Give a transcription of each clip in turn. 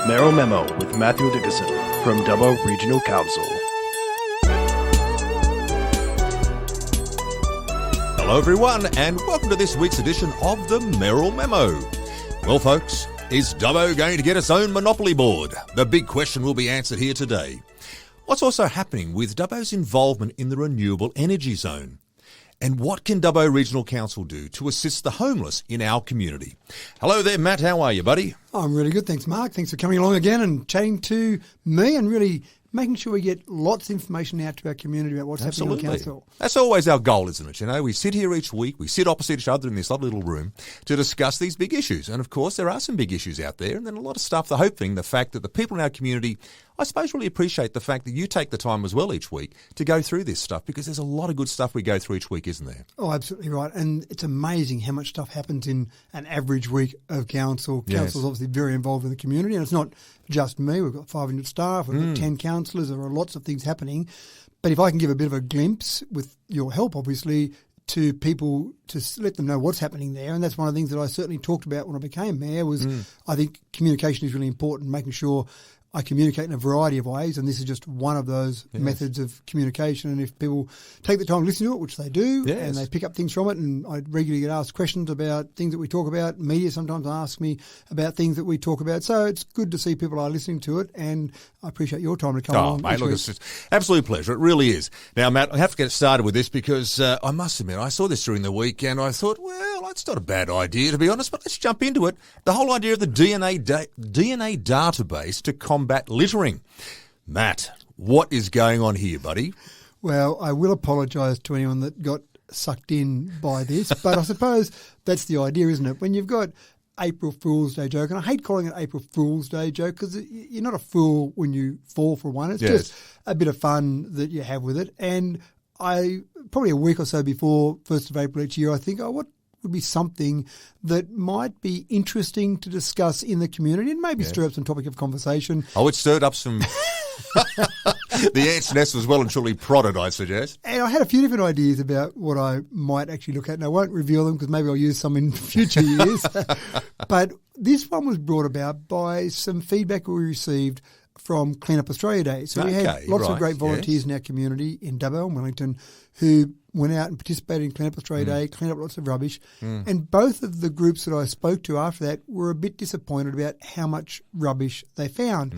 Mayoral Memo with Matthew Dickerson from Dubbo Regional Council. Hello everyone and welcome to this week's edition of the Mayoral Memo. Well folks, is Dubbo going to get its own monopoly board? The big question will be answered here today. What's also happening with Dubbo's involvement in the renewable energy zone? And what can Dubbo Regional Council do to assist the homeless in our community? Hello there, Matt. How are you, buddy? I'm really good. Thanks, Mark. Thanks for coming along again and chatting to me and really making sure we get lots of information out to our community about what's happening on council. That's always our goal, isn't it? You know, we sit here each week, we sit opposite each other in this lovely little room to discuss these big issues. And of course, there are some big issues out there and then a lot of stuff, the fact that the people in our community, I suppose, really appreciate the fact that you take the time as well each week to go through this stuff because there's a lot of good stuff we go through each week, isn't there? Oh, absolutely right. And it's amazing how much stuff happens in an average week of council. Council's obviously very involved in the community and it's not just me. We've got 500 staff, we've got 10 councillors, there are lots of things happening. But if I can give a bit of a glimpse, with your help obviously, to people to let them know what's happening there, and that's one of the things that I certainly talked about when I became mayor was I think communication is really important, making sure I communicate in a variety of ways, and this is just one of those methods of communication. And if people take the time to listen to it, which they do, and they pick up things from it, and I regularly get asked questions about things that we talk about. Media sometimes ask me about things that we talk about. So it's good to see people are listening to it, and I appreciate your time to come along. Mate, look, it's an absolute pleasure. It really is. Now, Matt, I have to get started with this because I must admit, I saw this during the week and I thought, well, that's not a bad idea, to be honest, but let's jump into it. The whole idea of the DNA database to combat littering. Matt, what is going on here, buddy? Well, I will apologise to anyone that got sucked in by this, but I suppose that's the idea, isn't it? When you've got April Fool's Day joke, and I hate calling it April Fool's Day joke because you're not a fool when you fall for one. It's just a bit of fun that you have with it. And I probably a week or so before 1st of April each year, I think, what would be something that might be interesting to discuss in the community and maybe stir up some topic of conversation. Oh, it stirred up some... The ant's nest was well and truly prodded, I suggest. And I had a few different ideas about what I might actually look at, and I won't reveal them because maybe I'll use some in future years. But this one was brought about by some feedback we received from Clean Up Australia Day. So we had lots of great volunteers in our community in Dubbo and Wellington who went out and participated in Clean Up Australia Day, cleaned up lots of rubbish. And both of the groups that I spoke to after that were a bit disappointed about how much rubbish they found.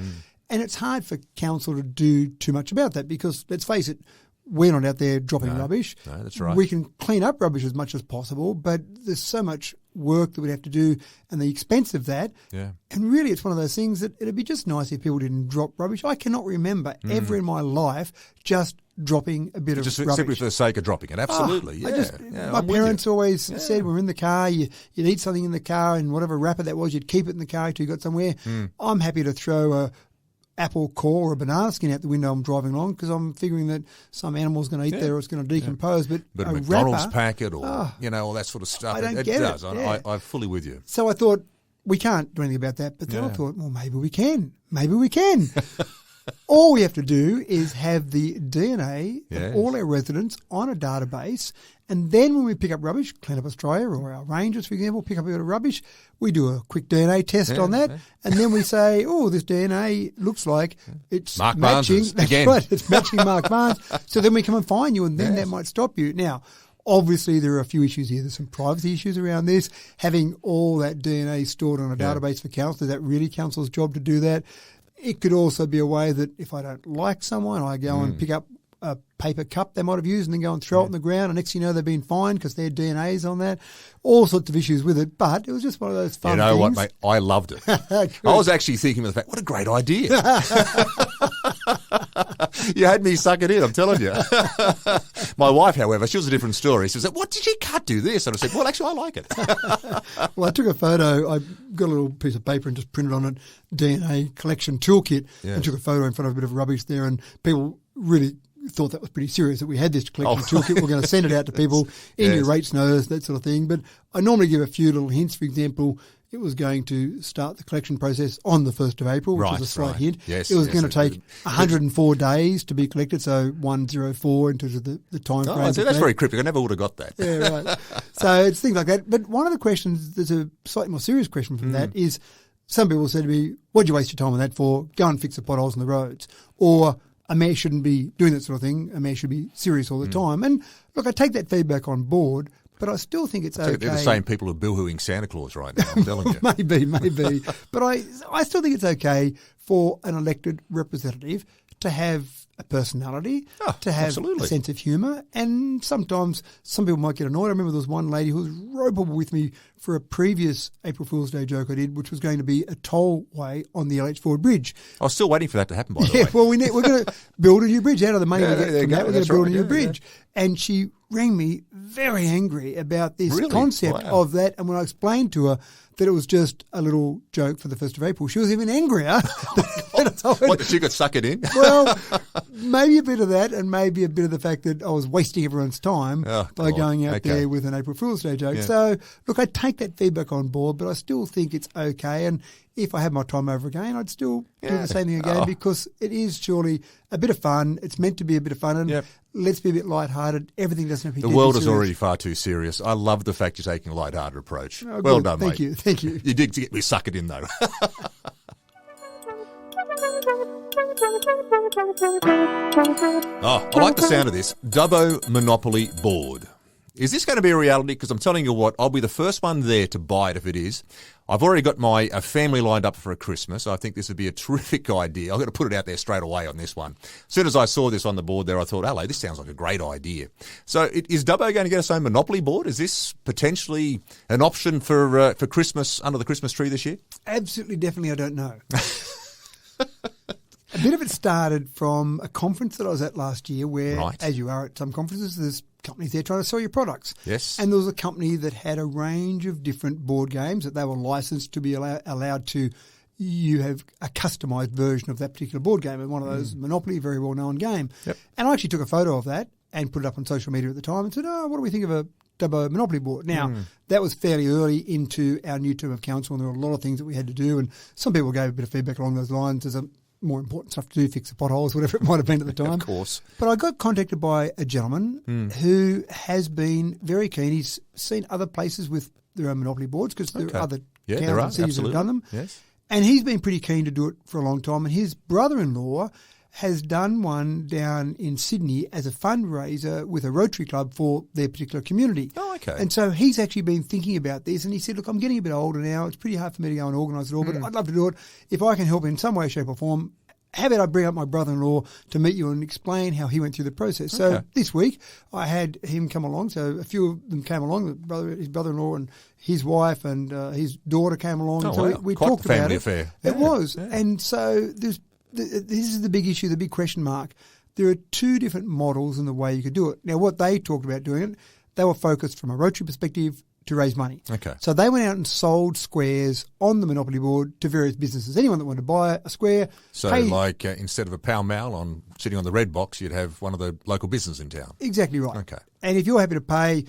And it's hard for council to do too much about that because, let's face it, we're not out there dropping rubbish. No, that's right. We can clean up rubbish as much as possible, but there's so much work that we'd have to do and the expense of that. Yeah. And really it's one of those things that it'd be just nice if people didn't drop rubbish. I cannot remember ever in my life just dropping a bit of rubbish. Simply for the sake of dropping it. Absolutely. My parents always said when we're in the car, you'd eat something in the car and whatever wrapper that was, you'd keep it in the car until you got somewhere. I'm happy to throw a apple core or a banana skin out the window I'm driving along because I'm figuring that some animal's going to eat there or it's going to decompose. But a McDonald's packet or, all that sort of stuff. I don't get it. I'm fully with you. So I thought, we can't do anything about that. But then I thought, well, maybe we can. Maybe we can. All we have to do is have the DNA of all our residents on a database, and then when we pick up rubbish, Clean Up Australia or our rangers, for example, pick up a bit of rubbish, we do a quick DNA test on that, and then we say, this DNA looks like it's Mark matching. Barnes That's right, it's matching Mark Barnes. So then we come and fine you, and then that might stop you. Now, obviously, there are a few issues here. There's some privacy issues around this. Having all that DNA stored on a database for council, is that really council's job to do that? It could also be a way that if I don't like someone, I go and pick up a paper cup they might have used and then go and throw it on the ground, and next thing you know, they've been fined because their DNA's on that. All sorts of issues with it, but it was just one of those fun things. You know what, mate? I loved it. I was actually thinking of the fact, what a great idea. You had me suck it in, I'm telling you. My wife, however, she was a different story. She said, what, did you can't do this? And I said, well, actually, I like it. Well, I took a photo. I got a little piece of paper and just printed on it DNA collection toolkit and took a photo in front of a bit of rubbish there, and people really thought that was pretty serious that we had this collection toolkit. We're going to send it out to people in your rates notice, that sort of thing. But I normally give a few little hints. For example, it was going to start the collection process on the 1st of April, which was a slight hint. Yes, it was going to take 104 days to be collected, so 104 in terms of the time frame. So that's very cryptic. I never would have got that. Yeah, right. So it's things like that. But one of the questions, there's a slightly more serious question from that, is some people said to me, what'd you waste your time on that for? Go and fix the potholes on the roads. Or a mayor shouldn't be doing that sort of thing. A mayor should be serious all the time. And look, I take that feedback on board, but I still think it's okay. They're the same people who are boohooing Santa Claus right now, I'm telling you. Maybe. But I still think it's okay for an elected representative to have a personality, to have a sense of humour, and sometimes some people might get annoyed. I remember there was one lady who was ropeable with me for a previous April Fool's Day joke I did, which was going to be a tollway on the LH Ford Bridge. I was still waiting for that to happen, by the way. Well, we're going to build a new bridge. Out of the money we get from that, we're going to build a new bridge. And she rang me very angry about this concept of that. And when I explained to her that it was just a little joke for the 1st of April, she was even angrier. What, that she could suck it in? Well, maybe a bit of that, and maybe a bit of the fact that I was wasting everyone's time by going out there with an April Fool's Day joke. Yeah. So, look, I take that feedback on board, but I still think it's okay. And if I had my time over again, I'd still do the same thing again because it is surely a bit of fun. It's meant to be a bit of fun. And let's be a bit lighthearted. Everything doesn't have to be The world is already far too serious. I love the fact you're taking a lighthearted approach. Oh, well done, mate. Thank you. You did get me suck it in, though. I like the sound of this. Dubbo Monopoly Board. Is this going to be a reality? Because I'm telling you what, I'll be the first one there to buy it if it is. I've already got my family lined up for a Christmas. I think this would be a terrific idea. I've got to put it out there straight away on this one. As soon as I saw this on the board there, I thought, hello, this sounds like a great idea. So is Dubbo going to get its own Monopoly board? Is this potentially an option for Christmas under the Christmas tree this year? Absolutely, definitely, I don't know. A bit of it started from a conference that I was at last year where, as you are at some conferences, there's companies there trying to sell your products. Yes. And there was a company that had a range of different board games that they were licensed to be allowed to, you have a customised version of that particular board game. And one of those, Monopoly, very well-known game. Yep. And I actually took a photo of that and put it up on social media at the time and said, what do we think of a Dubbo Monopoly board? Now, that was fairly early into our new term of council, and there were a lot of things that we had to do. And some people gave a bit of feedback along those lines. There's more important stuff to do, fix the potholes, whatever it might have been at the time. Of course. But I got contacted by a gentleman who has been very keen. He's seen other places with their own Monopoly boards because there are other towns and cities that have done them. Yes. And he's been pretty keen to do it for a long time. And his brother-in-law has done one down in Sydney as a fundraiser with a Rotary Club for their particular community. Oh, okay. And so he's actually been thinking about this, and he said, look, I'm getting a bit older now. It's pretty hard for me to go and organise it all, but I'd love to do it. If I can help in some way, shape or form, how about I bring up my brother-in-law to meet you and explain how he went through the process? So this week I had him come along. So a few of them came along, his brother-in-law and his wife and his daughter came along. Oh, so wow. we Quite talked about family it. affair. It was. Yeah. And so this is the big issue, the big question mark. There are two different models in the way you could do it. Now, what they talked about doing it, they were focused from a Rotary perspective to raise money. Okay. So they went out and sold squares on the Monopoly board to various businesses. Anyone that wanted to buy a square. So instead of a Pall Mall sitting on the red box, you'd have one of the local businesses in town. Exactly right. Okay. And if you're happy to pay,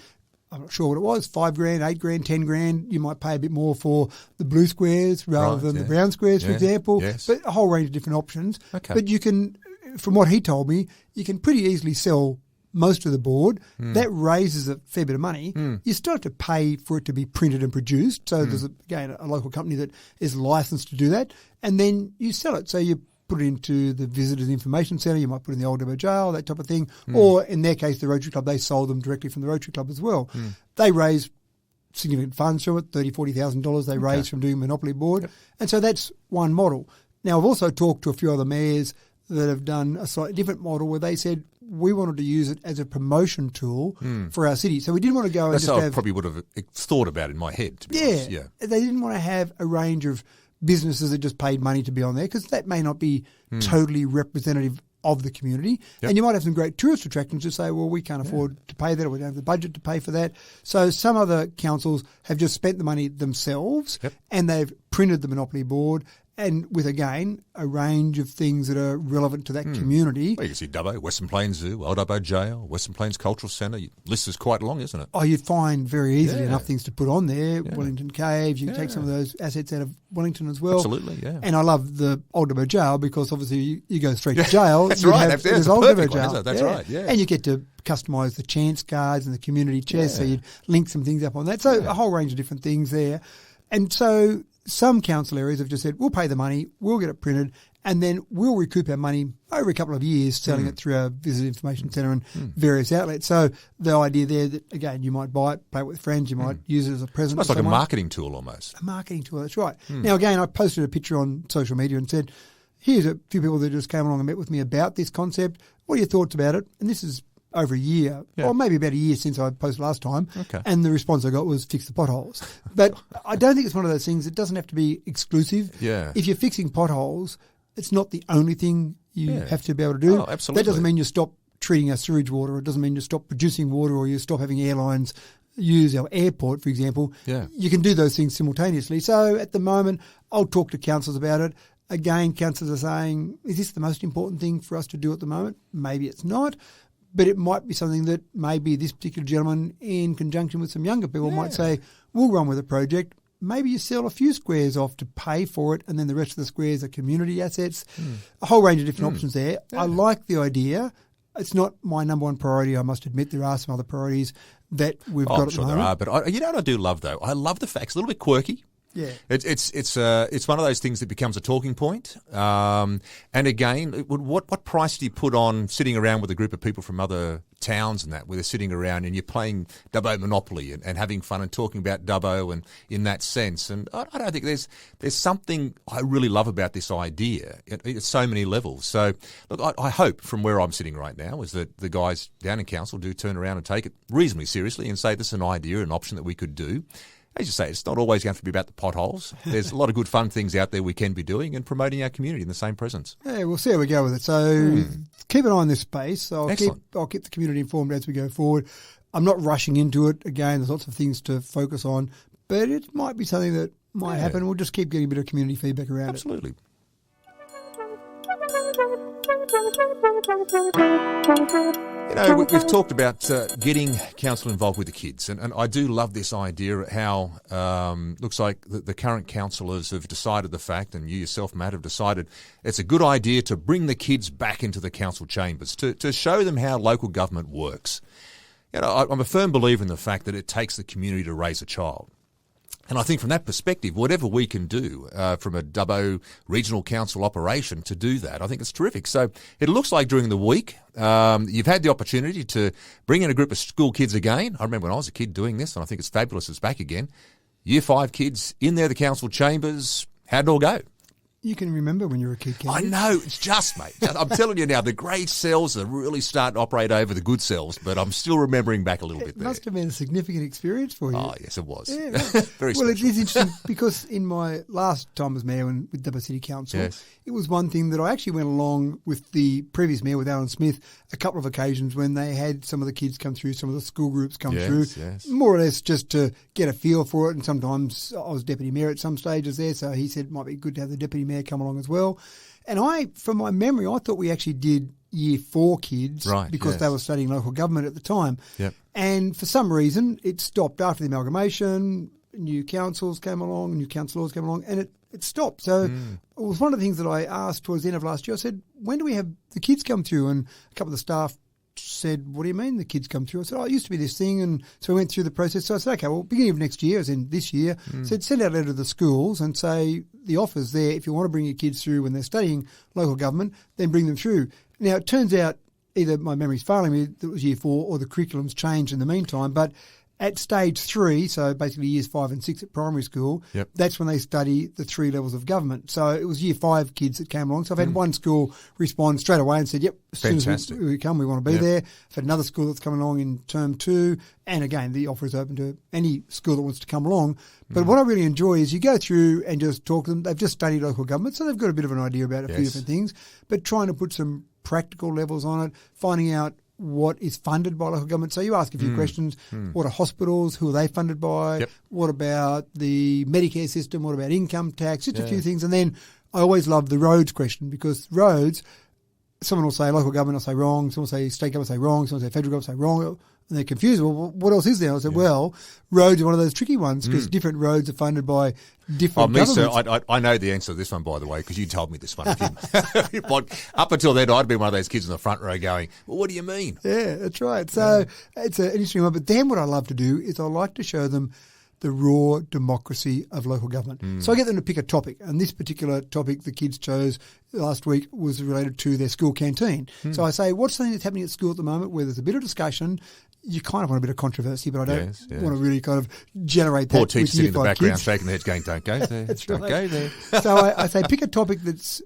I'm not sure what it was, $5,000, $8,000, $10,000, you might pay a bit more for the blue squares rather than the brown squares, for example. Yes. But a whole range of different options. Okay. But you can, from what he told me, you can pretty easily sell most of the board. That raises a fair bit of money. You still have to pay for it to be printed and produced. So there's, again, a local company that is licensed to do that. And then you sell it. So you put it into the Visitors Information Centre, you might put it in the Old Dubbo Jail, that type of thing. Or in their case, the Rotary Club, they sold them directly from the Rotary Club as well. They raise significant funds from it, $30,000, $40,000 they raise from doing Monopoly board. And so that's one model. Now, I've also talked to a few other mayors that have done a slightly different model where they said we wanted to use it as a promotion tool for our city. So we didn't want to go and That's just how I have... probably would have thought about it in my head, to be honest. Yeah. They didn't want to have a range of businesses that just paid money to be on there because that may not be totally representative of the community. Yep. And you might have some great tourist attractions to say, well, we can't afford to pay that or we don't have the budget to pay for that. So some other councils have just spent the money themselves and they've printed the Monopoly board and with, again, a range of things that are relevant to that community. Well, you can see Dubbo, Western Plains Zoo, Old Dubbo Jail, Western Plains Cultural Centre. The list is quite long, isn't it? Oh, you'd find very easily enough things to put on there. Wellington Caves, you can take some of those assets out of Wellington as well. Absolutely, yeah. And I love the Old Dubbo Jail because obviously you go straight to jail. That's right. There's Old Dubbo Jail. Isn't it? That's right, yeah. And you get to customise the chance cards and the community chest, so you'd link some things up on that. So a whole range of different things there. And so some council areas have just said, we'll pay the money, we'll get it printed, and then we'll recoup our money over a couple of years selling it through our Visitor Information Centre and various outlets. So the idea there that, again, you might buy it, play it with friends, you might use it as a present. It's like a marketing tool almost. A marketing tool, that's right. Now, again, I posted a picture on social media and said, here's a few people that just came along and met with me about this concept. What are your thoughts about it? And this is over a year, or maybe about a year since I posted last time, and the response I got was fix the potholes. But I don't think it's one of those things. It doesn't have to be exclusive. Yeah. If you're fixing potholes, it's not the only thing you have to be able to do. Oh, absolutely. That doesn't mean you stop treating our sewage water. It doesn't mean you stop producing water or you stop having airlines use our airport, for example. Yeah. You can do those things simultaneously. So at the moment, I'll talk to councils about it. Again, councils are saying, is this the most important thing for us to do at the moment? Maybe it's not. But it might be something that maybe this particular gentleman, in conjunction with some younger people, might say, we'll run with a project. Maybe you sell a few squares off to pay for it, and then the rest of the squares are community assets. A whole range of different options there. I like the idea. It's not my number one priority, I must admit. There are some other priorities that we've got at the moment. There are, but you know what I do love, though? I love the facts. A little bit quirky. Yeah, it's one of those things that becomes a talking point. And again, what price do you put on sitting around with a group of people from other towns and that, where they're sitting around and you're playing Dubbo Monopoly and having fun and talking about Dubbo and in that sense. And I don't think there's something I really love about this idea at so many levels. So look, I hope from where I'm sitting right now is that the guys down in council do turn around and take it reasonably seriously and say this is an idea, an option that we could do. As you say, it's not always going to be about the potholes. There's a lot of good fun things out there we can be doing and promoting our community in the same presence. Yeah, we'll see how we go with it. So keep an eye on this space. I'll keep the community informed as we go forward. I'm not rushing into it. Again, there's lots of things to focus on, but it might be something that might happen. We'll just keep getting a bit of community feedback around it. Absolutely. You know, we've talked about getting council involved with the kids, and I do love this idea how looks like the current councillors have decided the fact, and you yourself, Matt, have decided it's a good idea to bring the kids back into the council chambers, to show them how local government works. You know, I'm a firm believer in the fact that it takes the community to raise a child. And I think from that perspective, whatever we can do from a Dubbo Regional Council operation to do that, I think it's terrific. So it looks like during the week, you've had the opportunity to bring in a group of school kids again. I remember when I was a kid doing this, and I think it's fabulous it's back again. Year 5 kids in there, the council chambers. How'd it all go? You can remember when you were a kid, can't you? I know, it's just, mate. I'm telling you now, the great cells are really starting to operate over the good cells, but I'm still remembering back a little bit there. It must have been a significant experience for you. Oh, yes, it was. Yeah, Very well, special. it is interesting because in my last time as mayor with Dubbo City Council, it was one thing that I actually went along with the previous mayor, with Alan Smith, a couple of occasions when they had some of the kids come through, some of the school groups come through, more or less just to get a feel for it. And sometimes I was deputy mayor at some stages there, so he said it might be good to have the deputy mayor come along as well. And from my memory, I thought we actually did year 4 kids because they were studying local government at the time. Yep. And for some reason, it stopped after the amalgamation. New councils came along, new councillors came along, and it stopped. So it was one of the things that I asked towards the end of last year. I said, when do we have the kids come through? And a couple of the staff said, what do you mean the kids come through? I said, it used to be this thing. And so we went through the process. So I said, okay, well, beginning of next year, as in this year, said send out a letter to the schools and say the offer's there. If you want to bring your kids through when they're studying local government, then bring them through. Now, it turns out either my memory's failing me, that it was year 4, or the curriculum's changed in the meantime. But at stage 3, so basically years 5 and 6 at primary school, that's when they study the 3 levels of government. So it was year 5 kids that came along. So I've had one school respond straight away and said, yep, as soon as we come, we want to be there. I've had another school that's coming along in term 2. And again, the offer is open to any school that wants to come along. But what I really enjoy is you go through and just talk to them. They've just studied local government, so they've got a bit of an idea about a few different things. But trying to put some practical levels on it, finding out what is funded by local government. So you ask a few questions. What are hospitals? Who are they funded by? What about the Medicare system? What about income tax? Just a few things. And then I always love the roads question, because roads, someone will say local government will say wrong, someone will say state government will say wrong, someone will say federal government will say wrong, and they're confused. Well, what else is there? I said, well, roads are one of those tricky ones because different roads are funded by different governments. Sir, I know the answer to this one, by the way, because you told me this one. Up until then, I'd been one of those kids in the front row going, well, what do you mean? Yeah, that's right. So it's an interesting one. But then what I love to do is I like to show them the raw democracy of local government. So I get them to pick a topic, and this particular topic the kids chose last week was related to their school canteen. So I say, what's something that's happening at school at the moment where there's a bit of discussion? You kind of want a bit of controversy, but I don't want to really kind of generate that. Poor teachers sitting in the background kids. shaking their heads going, don't go there, That's don't right. go there. So I say, pick a topic that's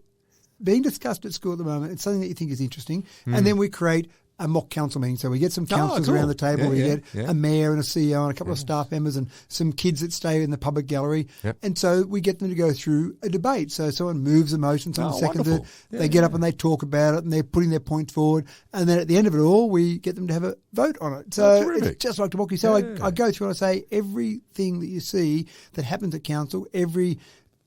being discussed at school at the moment. It's something that you think is interesting. And then we create a mock council meeting. So we get some councillors around the table. We get a mayor and a CEO and a couple of staff members and some kids that stay in the public gallery. And so we get them to go through a debate. So someone moves a motion, someone seconds it. They get up and they talk about it and they're putting their points forward. And then at the end of it all, we get them to have a vote on it. So it's just like democracy. So I go through and I say everything that you see that happens at council, every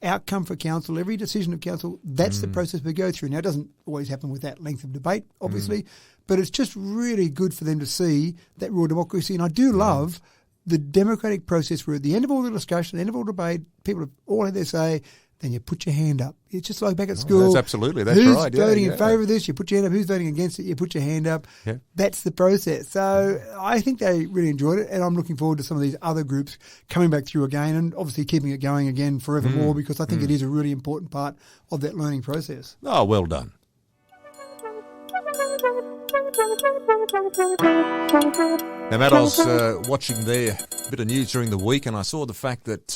outcome for council, every decision of council, that's the process we go through. Now, it doesn't always happen with that length of debate, obviously, but it's just really good for them to see that raw democracy. And I do love the democratic process where at the end of all the discussion, the end of all debate, people have all had their say, then you put your hand up. It's just like back at school. That's absolutely, that's who's right. Who's voting in favour of this? You put your hand up. Who's voting against it? You put your hand up. That's the process. So I think they really enjoyed it, and I'm looking forward to some of these other groups coming back through again and obviously keeping it going again forevermore because I think it is a really important part of that learning process. Oh, well done. Now, Matt, I was watching there a bit of news during the week, and I saw the fact that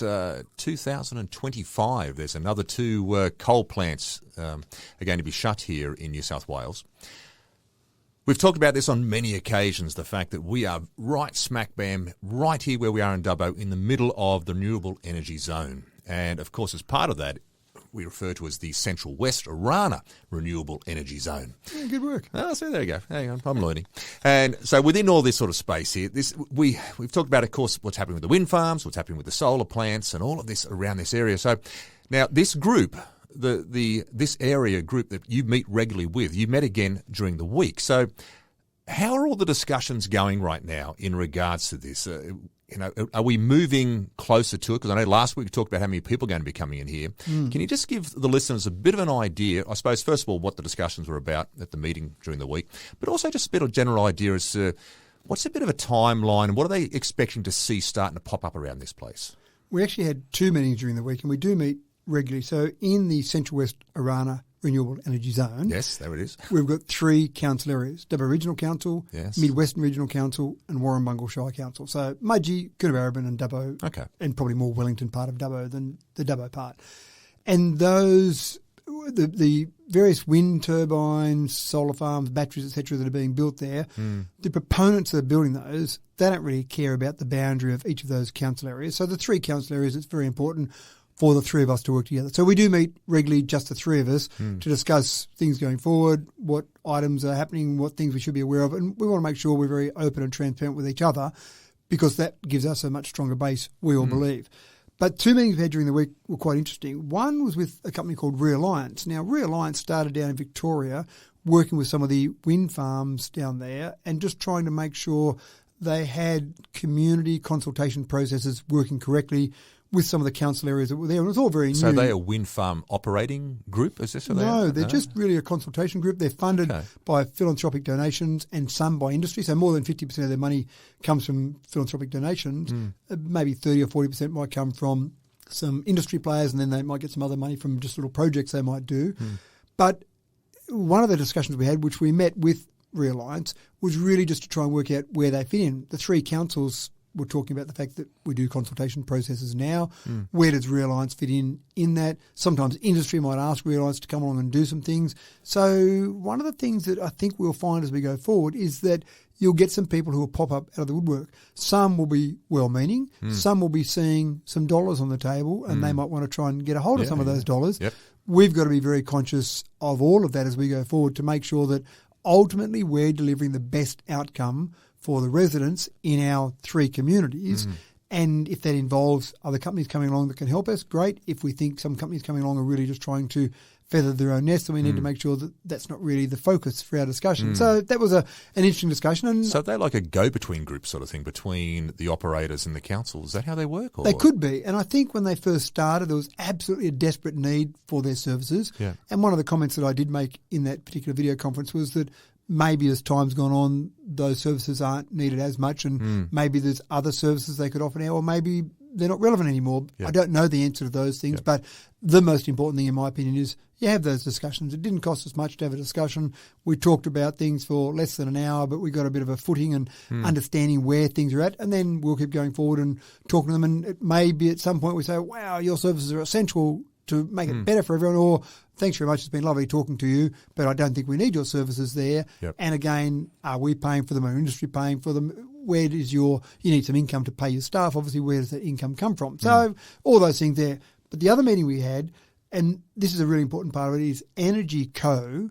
2025, there's another 2 coal plants are going to be shut here in New South Wales. We've talked about this on many occasions, the fact that we are right smack bam, right here where we are in Dubbo, in the middle of the renewable energy zone. And, of course, as part of that, we refer to as the Central West Orana Renewable Energy Zone. Yeah, good work. Oh, so there you go. Hang on, I'm learning. And so within all this sort of space here, we've talked about, of course, what's happening with the wind farms, what's happening with the solar plants, and all of this around this area. So now this group, this area group that you meet regularly with, you met again during the week. So how are all the discussions going right now in regards to this? Are we moving closer to it? Because I know last week we talked about how many people are going to be coming in here. Can you just give the listeners a bit of an idea, I suppose, first of all, what the discussions were about at the meeting during the week, but also just a bit of general idea as to what's a bit of a timeline and what are they expecting to see starting to pop up around this place? We actually had 2 meetings during the week, and we do meet regularly. So in the Central West Orana Renewable Energy Zone. Yes, there it is. We've got 3 council areas, Dubbo Regional Council, Yes. Mid-Western Regional Council and Warrumbungle Shire Council. So Mudgee, Coonabarabran and Dubbo, and probably more Wellington part of Dubbo than the Dubbo part. And those, the various wind turbines, solar farms, batteries, etc., that are being built there, the proponents that are building those, they don't really care about the boundary of each of those council areas. So the 3 council areas, it's very important for the 3 of us to work together. So we do meet regularly, just the 3 of us, to discuss things going forward, what items are happening, what things we should be aware of. And we want to make sure we're very open and transparent with each other because that gives us a much stronger base, we all believe. But 2 meetings we had during the week were quite interesting. One was with a company called Realliance. Now, Realliance started down in Victoria, working with some of the wind farms down there and just trying to make sure they had community consultation processes working correctly with some of the council areas that were there. And it was all very new. So are they a wind farm operating group? Is this what they are? No, they're just really a consultation group. They're funded by philanthropic donations and some by industry. So more than 50% of their money comes from philanthropic donations. Maybe 30 or 40% might come from some industry players, and then they might get some other money from just little projects they might do. But one of the discussions we had, which we met with Realliance, was really just to try and work out where they fit in. The 3 councils were talking about the fact that we do consultation processes now. Where does Realliance fit in that? Sometimes industry might ask Realliance to come along and do some things. So one of the things that I think we'll find as we go forward is that you'll get some people who will pop up out of the woodwork. Some will be well-meaning. Some will be seeing some dollars on the table and they might want to try and get a hold of some of those dollars. We've got to be very conscious of all of that as we go forward to make sure that ultimately we're delivering the best outcome for the residents in our 3 communities. And if that involves other companies coming along that can help us, great. If we think some companies coming along are really just trying to feather their own nest, then we need to make sure that that's not really the focus for our discussion. So that was an interesting discussion. And so they're like a go-between group sort of thing between the operators and the council. Is that how they work? Or? They could be. And I think when they first started, there was absolutely a desperate need for their services. And one of the comments that I did make in that particular video conference was that maybe as time's gone on, those services aren't needed as much and maybe there's other services they could offer now, or maybe they're not relevant anymore. Yeah. I don't know the answer to those things, but the most important thing, in my opinion, is you have those discussions. It didn't cost us much to have a discussion. We talked about things for less than an hour, but we got a bit of a footing and understanding where things are at, and then we'll keep going forward and talking to them. And it may be at some point we say, wow, your services are essential to make it better for everyone, or thanks very much, it's been lovely talking to you, but I don't think we need your services there. Yep. And again, are we paying for them? Are industry paying for them? Where does you need some income to pay your staff, obviously, where does that income come from? So all those things there. But the other meeting we had, and this is a really important part of it, is Energy Co.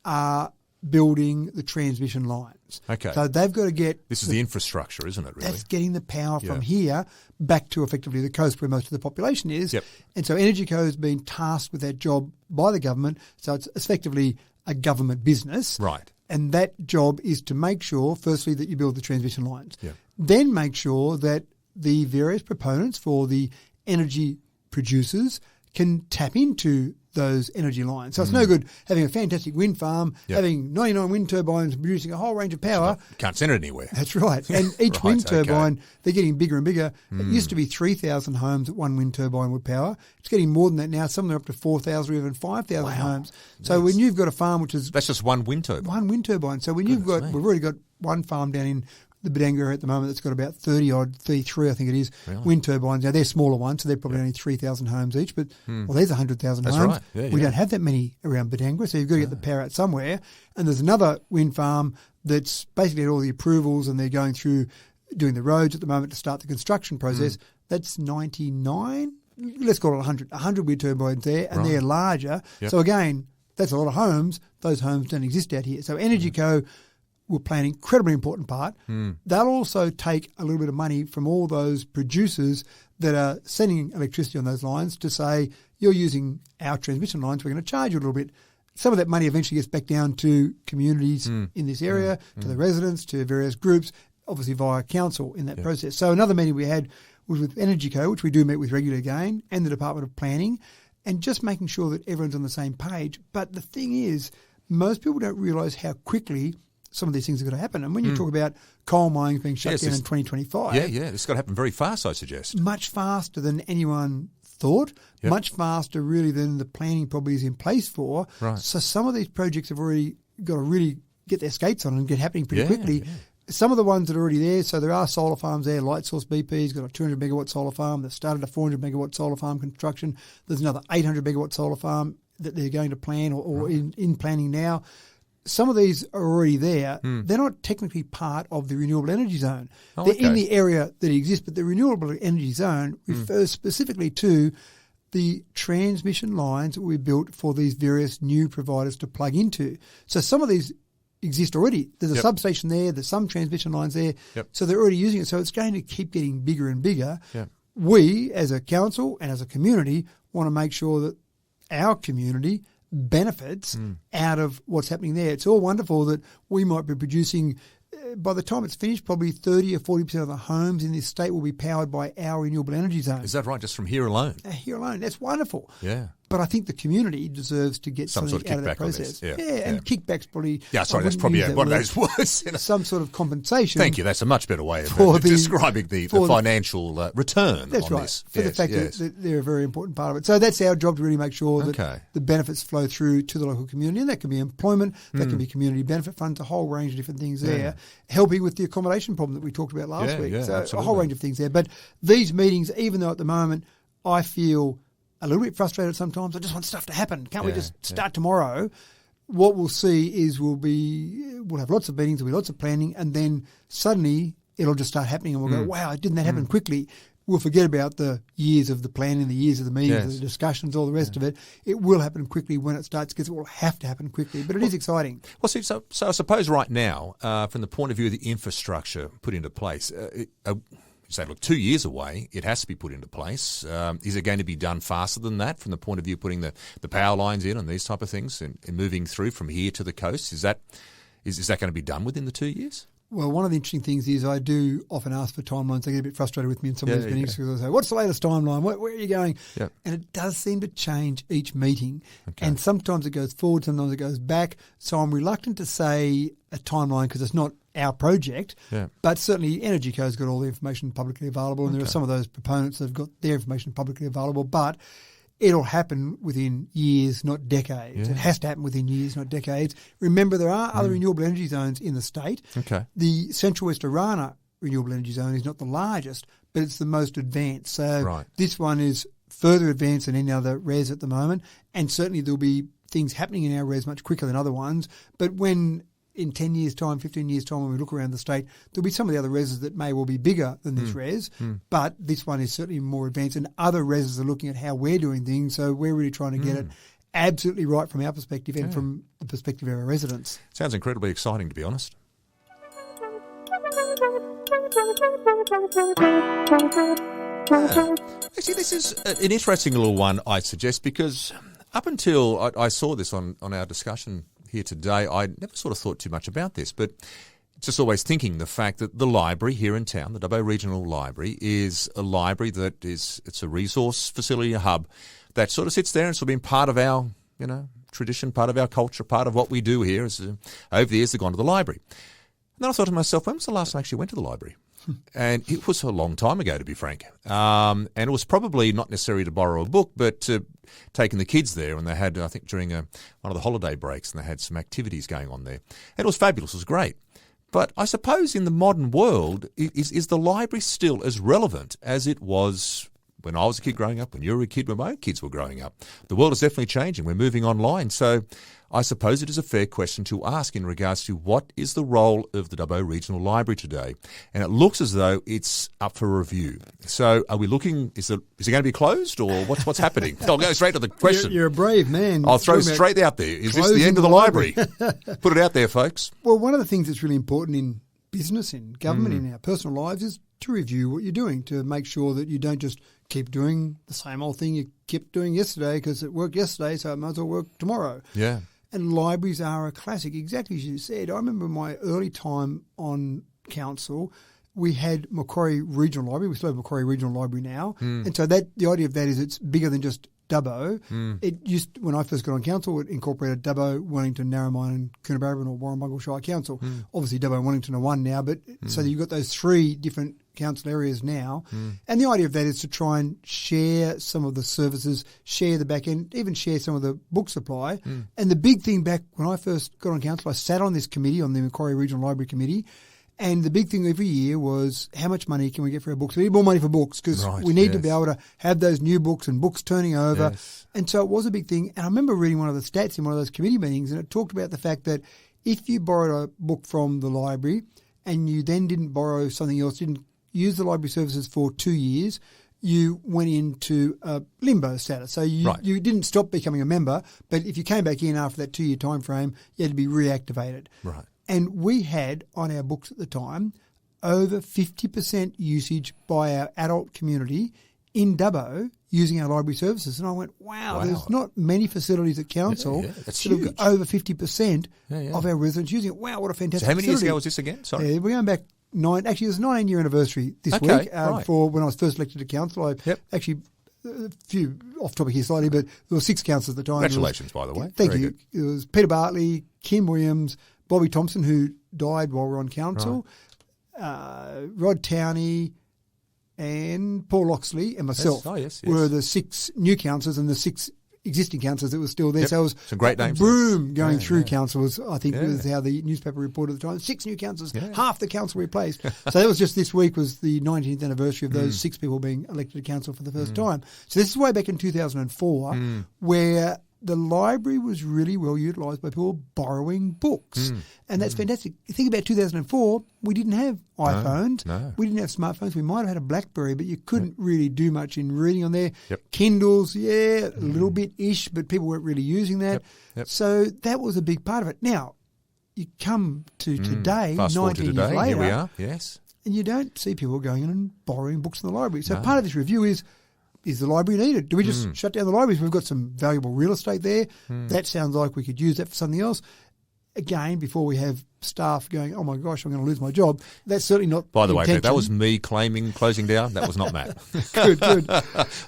are building the transmission lines. Okay. So they've got to get... This is the infrastructure, isn't it, really? That's getting the power from here back to effectively the coast where most of the population is. Yep. And so Energy Co. has been tasked with that job by the government. So it's effectively a government business. Right. And that job is to make sure, firstly, that you build the transmission lines. Yeah. Then make sure that the various proponents for the energy producers can tap into those energy lines. So it's no good having a fantastic wind farm, having 99 wind turbines producing a whole range of power. Can't send it anywhere. That's right. And each wind turbine, they're getting bigger and bigger. It used to be 3,000 homes that one wind turbine would power. It's getting more than that now. Some are up to 4,000 or even 5,000 homes. So when you've got a farm which is... That's just one wind turbine. One wind turbine. So when we've already got one farm down in the Bedanga area at the moment that's got about 33, I think it is, wind turbines. Now, they're smaller ones, so they're probably only 3,000 homes each, but, well, there's 100,000 homes. Right. Yeah, we don't have that many around Bedanga, so you've got to get the power out somewhere. And there's another wind farm that's basically had all the approvals, and they're going through doing the roads at the moment to start the construction process. That's 99, let's call it 100 wind turbines there, and they're larger. Yep. So, again, that's a lot of homes. Those homes don't exist out here. So Energy Co. will play an incredibly important part. They'll also take a little bit of money from all those producers that are sending electricity on those lines to say, you're using our transmission lines, we're going to charge you a little bit. Some of that money eventually gets back down to communities in this area, to the residents, to various groups, obviously via council in that process. So another meeting we had was with Energy Co., which we do meet with regularly again, and the Department of Planning, and just making sure that everyone's on the same page. But the thing is, most people don't realise how quickly some of these things are going to happen. And when you talk about coal mines being shut down in 2025... it's got to happen very fast, I suggest. Much faster than anyone thought, much faster really than the planning probably is in place for. Right. So some of these projects have already got to really get their skates on and get happening pretty quickly. Yeah. Some of the ones that are already there, so there are solar farms there. Lightsource BP's got a 200 megawatt solar farm. They've started a 400 megawatt solar farm construction. There's another 800 megawatt solar farm that they're going to plan or in planning now. Some of these are already there. They're not technically part of the renewable energy zone. They're in the area that exists, but the renewable energy zone refers specifically to the transmission lines that we built for these various new providers to plug into. So some of these exist already. There's a substation there. There's some transmission lines there. So they're already using it. So it's going to keep getting bigger and bigger. We, as a council and as a community, want to make sure that our community benefits out of what's happening there. It's all wonderful that we might be producing, by the time it's finished, probably 30 or 40% of the homes in this state will be powered by our renewable energy zone. Is that right? Just from here alone? Here alone. That's wonderful. Yeah. But I think the community deserves to get some something sort of out of that kickback process. on this. And kickbacks probably... that's probably one of those words. Some sort of compensation. Thank you. That's a much better way of describing the financial return that's on right. this. For the fact that they're a very important part of it. So that's our job, to really make sure that the benefits flow through to the local community. And that can be employment, that can be community benefit funds, a whole range of different things there. Helping with the accommodation problem that we talked about last week. So absolutely. A whole range of things there. But these meetings, even though at the moment I feel a little bit frustrated sometimes, I just want stuff to happen. Can't we just start tomorrow? What we'll see is we'll have lots of meetings, there'll be lots of planning, and then suddenly it'll just start happening and we'll go, wow, didn't that happen quickly? We'll forget about the years of the planning, the years of the meetings, the discussions, all the rest of it. It will happen quickly when it starts, because it will have to happen quickly. But it is exciting. Well, see, so I suppose right now, from the point of view of the infrastructure put into place, say, look, 2 years away, it has to be put into place. Is it going to be done faster than that from the point of view of putting the power lines in and these type of things and moving through from here to the coast? Is that going to be done within the 2 years? Well, one of the interesting things is I do often ask for timelines. They get a bit frustrated with me in some of these meetings because I say, what's the latest timeline? Where are you going? Yep. And it does seem to change each meeting. Okay. And sometimes it goes forward, sometimes it goes back. So I'm reluctant to say a timeline because it's not our project, Yeah. but certainly Energy Co's got all the information publicly available, and there are some of those proponents that have got their information publicly available, but it'll happen within years, not decades. It has to happen within years, not decades. Remember, there are other renewable energy zones in the state. Okay. The Central West Orana renewable energy zone is not the largest, but it's the most advanced. So this one is further advanced than any other res at the moment, and certainly there'll be things happening in our res much quicker than other ones. But when in 10 years' time, 15 years' time, when we look around the state, there'll be some of the other reses that may well be bigger than this res, but this one is certainly more advanced, and other reses are looking at how we're doing things, so we're really trying to get it absolutely right from our perspective and from the perspective of our residents. Sounds incredibly exciting, to be honest. Actually, this is an interesting little one, I suggest, because up until I saw this on our discussion here today, I never sort of thought too much about this, but just always thinking the fact that the library here in town, the Dubbo Regional Library, is a library that it's a resource facility, a hub that sort of sits there and sort of been part of our, tradition, part of our culture, part of what we do here. Over the years, they've gone to the library. And then I thought to myself, when was the last time I actually went to the library? And it was a long time ago, to be frank. And it was probably not necessary to borrow a book, but taking the kids there, and they had, I think, during one of the holiday breaks, and they had some activities going on there. And it was fabulous. It was great. But I suppose in the modern world, is the library still as relevant as it was when I was a kid growing up, when you were a kid, when my own kids were growing up? The world is definitely changing. We're moving online. So I suppose it is a fair question to ask in regards to what is the role of the Dubbo Regional Library today. And it looks as though it's up for review. So are we looking, is it going to be closed, or what's happening? I'll go straight to the question. You're a brave man. I'll throw straight out there. Is this the end of the library? Put it out there, folks. Well, one of the things that's really important in business, in government, in our personal lives is to review what you're doing, to make sure that you don't just keep doing the same old thing you kept doing yesterday because it worked yesterday, so it might as well work tomorrow. Yeah. And libraries are a classic, exactly as you said. I remember my early time on council, we had Macquarie Regional Library. We still have Macquarie Regional Library now. And so the idea of that is it's bigger than just Dubbo. It used, when I first got on council, it incorporated Dubbo, Wellington, Narromine and Coonabarabran, or Warrumbungle Shire Council. Obviously Dubbo and Wellington are one now, but so you've got those three different council areas now. And the idea of that is to try and share some of the services, share the back end, even share some of the book supply. And the big thing back when I first got on council, I sat on this committee, on the Macquarie Regional Library Committee, and the big thing every year was how much money can we get for our books? We need more money for books because we need to be able to have those new books and books turning over. And so it was a big thing. And I remember reading one of the stats in one of those committee meetings, and it talked about the fact that if you borrowed a book from the library and you then didn't borrow something else, didn't use the library services for 2 years, you went into a limbo status. So you didn't stop becoming a member, but if you came back in after that 2-year time frame, you had to be reactivated. Right. And we had on our books at the time over 50% usage by our adult community in Dubbo using our library services. And I went, wow. There's not many facilities at council that's that have huge. over 50% of our residents using it. Wow, what a fantastic So how many years facility. ago was this again? Sorry. We're going back actually, it was a 19-year anniversary this week for when I was first elected to council. I actually, a few off topic here slightly, but there were 6 councillors at the time. Congratulations, by the way. Thank you. It was Peter Bartley, Kim Williams, Bobby Thompson, who died while we were on council, Rod Towney, and Paul Loxley and myself were the 6 new councillors and the 6 existing councillors that were still there. So it was some great names. Boom going through councillors, I think was how the newspaper reported at the time. 6 new councillors, half the council replaced. So that was just this week was the 19th anniversary of those 6 people being elected to council for the first time. So this is way back in 2004 where the library was really well utilised by people borrowing books. And that's fantastic. Think about 2004, we didn't have iPhones. No. We didn't have smartphones. We might have had a BlackBerry, but you couldn't really do much in reading on there. Kindles, a little bit-ish, but people weren't really using that. So that was a big part of it. Now, you come to today, fast 19 years later, here we are, and you don't see people going in and borrowing books in the library. So part of this review is the library needed? Do we just shut down the libraries? We've got some valuable real estate there. That sounds like we could use that for something else. again, before we have staff going, oh my gosh, I'm going to lose my job, that's certainly not By the way, intention. that was me claiming closing down. That was not Matt. Good.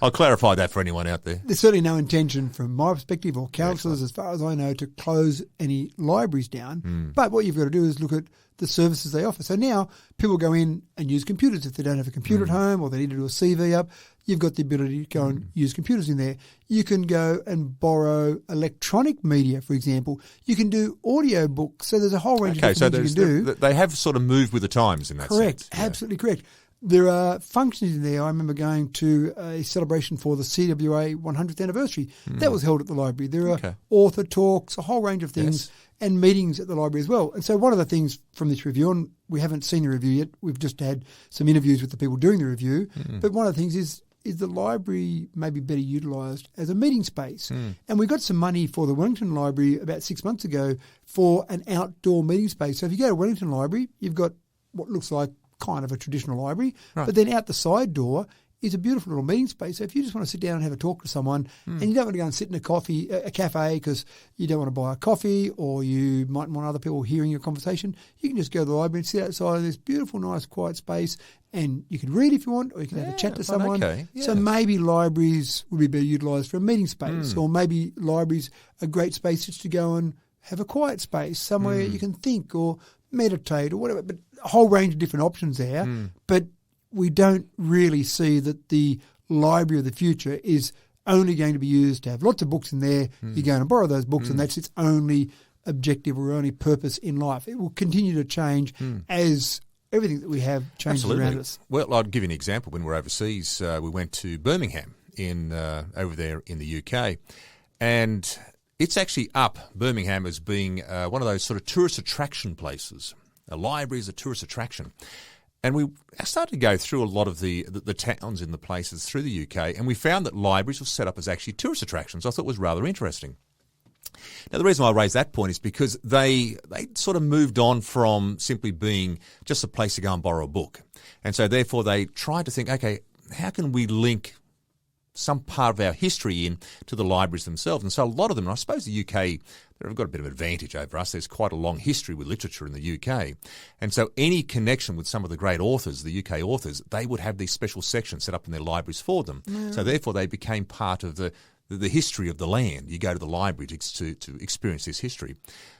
I'll clarify that for anyone out there. There's certainly no intention from my perspective or councillors, as far as I know, to close any libraries down. But what you've got to do is look at the services they offer. So now people go in and use computers if they don't have a computer at home or they need to do a CV up. You've got the ability to go and use computers in there. You can go and borrow electronic media, for example. You can do audio books. So there's a whole range of different things you can do. They have sort of moved with the times in that Correct, sense. absolutely correct. There are functions in there. I remember going to a celebration for the CWA 100th anniversary. That was held at the library. There are author talks, a whole range of things, and meetings at the library as well. And so one of the things from this review, and we haven't seen the review yet, we've just had some interviews with the people doing the review, but one of the things is the library may be better utilised as a meeting space. And we got some money for the Wellington Library about 6 months ago for an outdoor meeting space. So if you go to Wellington Library, you've got what looks like kind of a traditional library, but then out the side door is a beautiful little meeting space. So if you just want to sit down and have a talk to someone and you don't want to go and sit in a cafe because you don't want to buy a coffee or you might want other people hearing your conversation, you can just go to the library and sit outside of this beautiful, nice, quiet space and you can read if you want or you can have a chat to someone. So maybe libraries would be better utilised for a meeting space or maybe libraries are great spaces to go and have a quiet space, somewhere you can think or meditate or whatever, but a whole range of different options there. But we don't really see that the library of the future is only going to be used to have lots of books in there. You're going to borrow those books and that's its only objective or only purpose in life. It will continue to change as everything that we have changes around us. Well, I'll give you an example. When we're overseas, we went to Birmingham over there in the UK, and it's actually up, Birmingham, as being one of those sort of tourist attraction places. A library is a tourist attraction. And we started to go through a lot of the towns in the places through the UK, and we found that libraries were set up as actually tourist attractions. I thought it was rather interesting. Now, the reason why I raise that point is because they sort of moved on from simply being just a place to go and borrow a book. And so, therefore, they tried to think, okay, how can we link some part of our history in to the libraries themselves? And so a lot of them, and I suppose the UK, they've got a bit of advantage over us. There's quite a long history with literature in the UK. And so any connection with some of the great authors, the UK authors, they would have these special sections set up in their libraries for them. So therefore they became part of the history of the land. You go to the library to experience this history.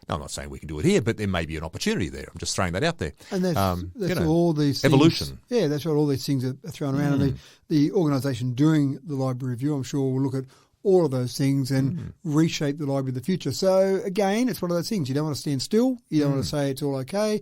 Now, I'm not saying we can do it here, but there may be an opportunity there. I'm just throwing that out there. And that's all these things. Evolution. Yeah, that's right. All these things are thrown around. And the organisation doing the library review, I'm sure, will look at all of those things and reshape the library of the future. So, again, it's one of those things. You don't want to stand still. You don't want to say it's all okay.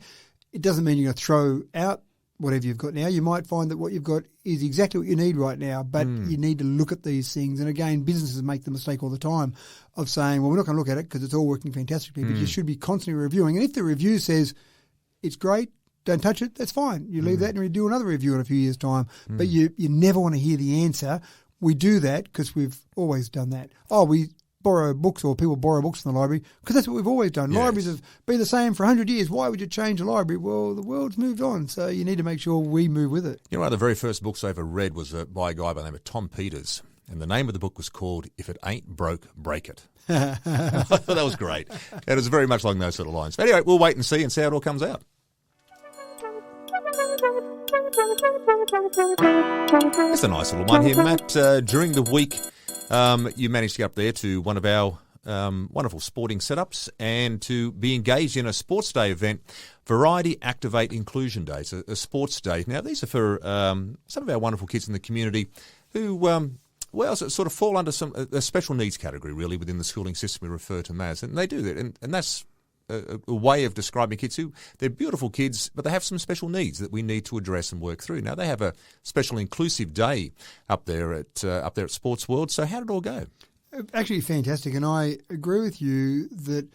It doesn't mean you're going to throw out whatever you've got now. You might find that what you've got is exactly what you need right now, but you need to look at these things. And again, businesses make the mistake all the time of saying, well, we're not going to look at it because it's all working fantastically, but you should be constantly reviewing. And if the review says it's great, don't touch it, that's fine. You leave that and you do another review in a few years' time. But you never want to hear the answer. We do that because we've always done that. Oh, we borrow books or people borrow books from the library because that's what we've always done. Yes. Libraries have been the same for 100 years. Why would you change a library? Well, the world's moved on, so you need to make sure we move with it. You know, one of the very first books I ever read was by a guy by the name of Tom Peters, and the name of the book was called If It Ain't Broke, Break It. I thought that was great. It was very much along those sort of lines. But anyway, we'll wait and see and see how it all comes out. It's a nice little one here, Matt. During the week, you managed to get up there to one of our wonderful sporting setups and to be engaged in a sports day event, Variety Activate Inclusion Day. It's a sports day. Now, these are for some of our wonderful kids in the community who, sort of fall under a special needs category, really, within the schooling system we refer to them as. And they do that. And that's a way of describing kids who, they're beautiful kids, but they have some special needs that we need to address and work through. Now, they have a special inclusive day up there at Sports World. So how did it all go? Actually, fantastic. And I agree with you that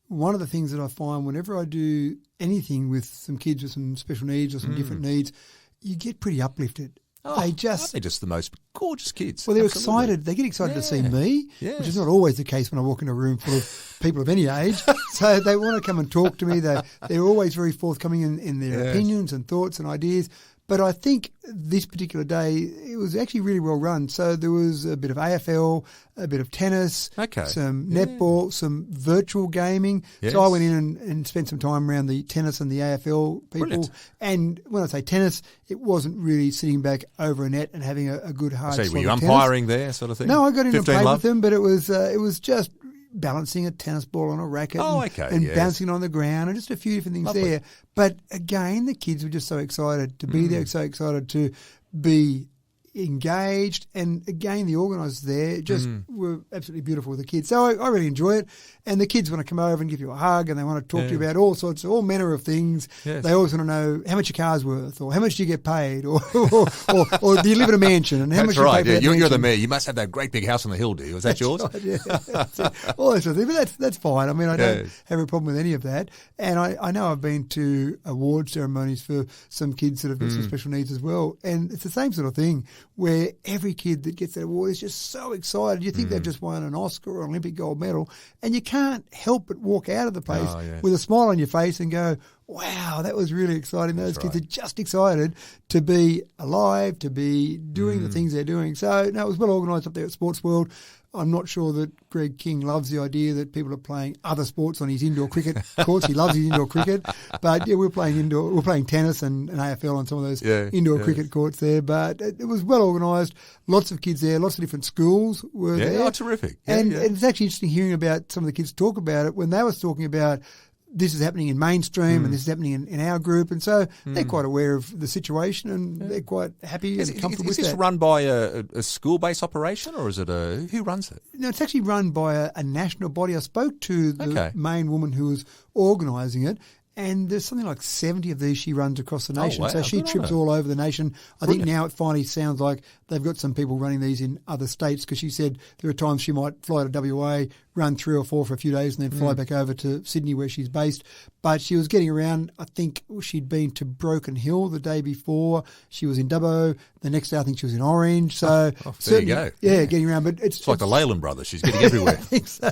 one of the things that I find whenever I do anything with some kids with some special needs or some different needs, you get pretty uplifted. They're just the most gorgeous kids. Well, they're excited. They get excited to see me, which is not always the case when I walk in a room full of people of any age. So they want to come and talk to me. They're always very forthcoming in their opinions and thoughts and ideas. But I think this particular day, it was actually really well run. So there was a bit of AFL, a bit of tennis, some netball, some virtual gaming. Yes. So I went in and spent some time around the tennis and the AFL people. Brilliant. And when I say tennis, it wasn't really sitting back over a net and having a good hard So slog were you of umpiring tennis. there sort of thing? No, I got in and 15 played love? with them, but it was just balancing a tennis ball on a racket and bouncing on the ground and just a few different things there. But again, the kids were just so excited to be there, so excited to be engaged. And again, the organisers there just were absolutely beautiful with the kids. So I really enjoy it. And the kids want to come over and give you a hug and they want to talk to you about all manner of things. Yes. They always want to know how much your car's worth or how much do you get paid or do you live in a mansion and how much you pay for that You're the mansion. mayor. You must have that great big house on the hill, do you? Is that yours? Right, yeah, that's it. All that sort of thing. But that's fine. I mean, I don't have a problem with any of that. And I know I've been to award ceremonies for some kids that have got some special needs as well. And it's the same sort of thing where every kid that gets that award is just so excited. You think they've just won an Oscar or an Olympic gold medal, and you can't help but walk out of the place with a smile on your face and go, wow, that was really exciting. Those kids are just excited to be alive, to be doing the things they're doing. So, no, it was well organised up there at Sports World. I'm not sure that Greg King loves the idea that people are playing other sports on his indoor cricket courts. He loves his indoor cricket. But, yeah, we're playing tennis and AFL on some of those indoor cricket courts there. But it was well organised. Lots of kids there. Lots of different schools were there. Oh, terrific. And it's actually interesting hearing about some of the kids talk about it when they were talking about this is happening in mainstream and this is happening in our group. And so they're quite aware of the situation and they're quite happy and comfortable with that. Is this run by a school-based operation or is it who runs it? No, it's actually run by a national body. I spoke to the main woman who was organising it. And there's something like 70 of these she runs across the nation. Wow. So she trips all over the nation. I think now it finally sounds like they've got some people running these in other states because she said there are times she might fly to WA, run 3 or 4 for a few days and then fly back over to Sydney where she's based. But she was getting around. I think she'd been to Broken Hill the day before. She was in Dubbo. The next day I think she was in Orange. So there you go. Yeah, getting around. But it's like the Leyland brothers. She's getting everywhere. I think so.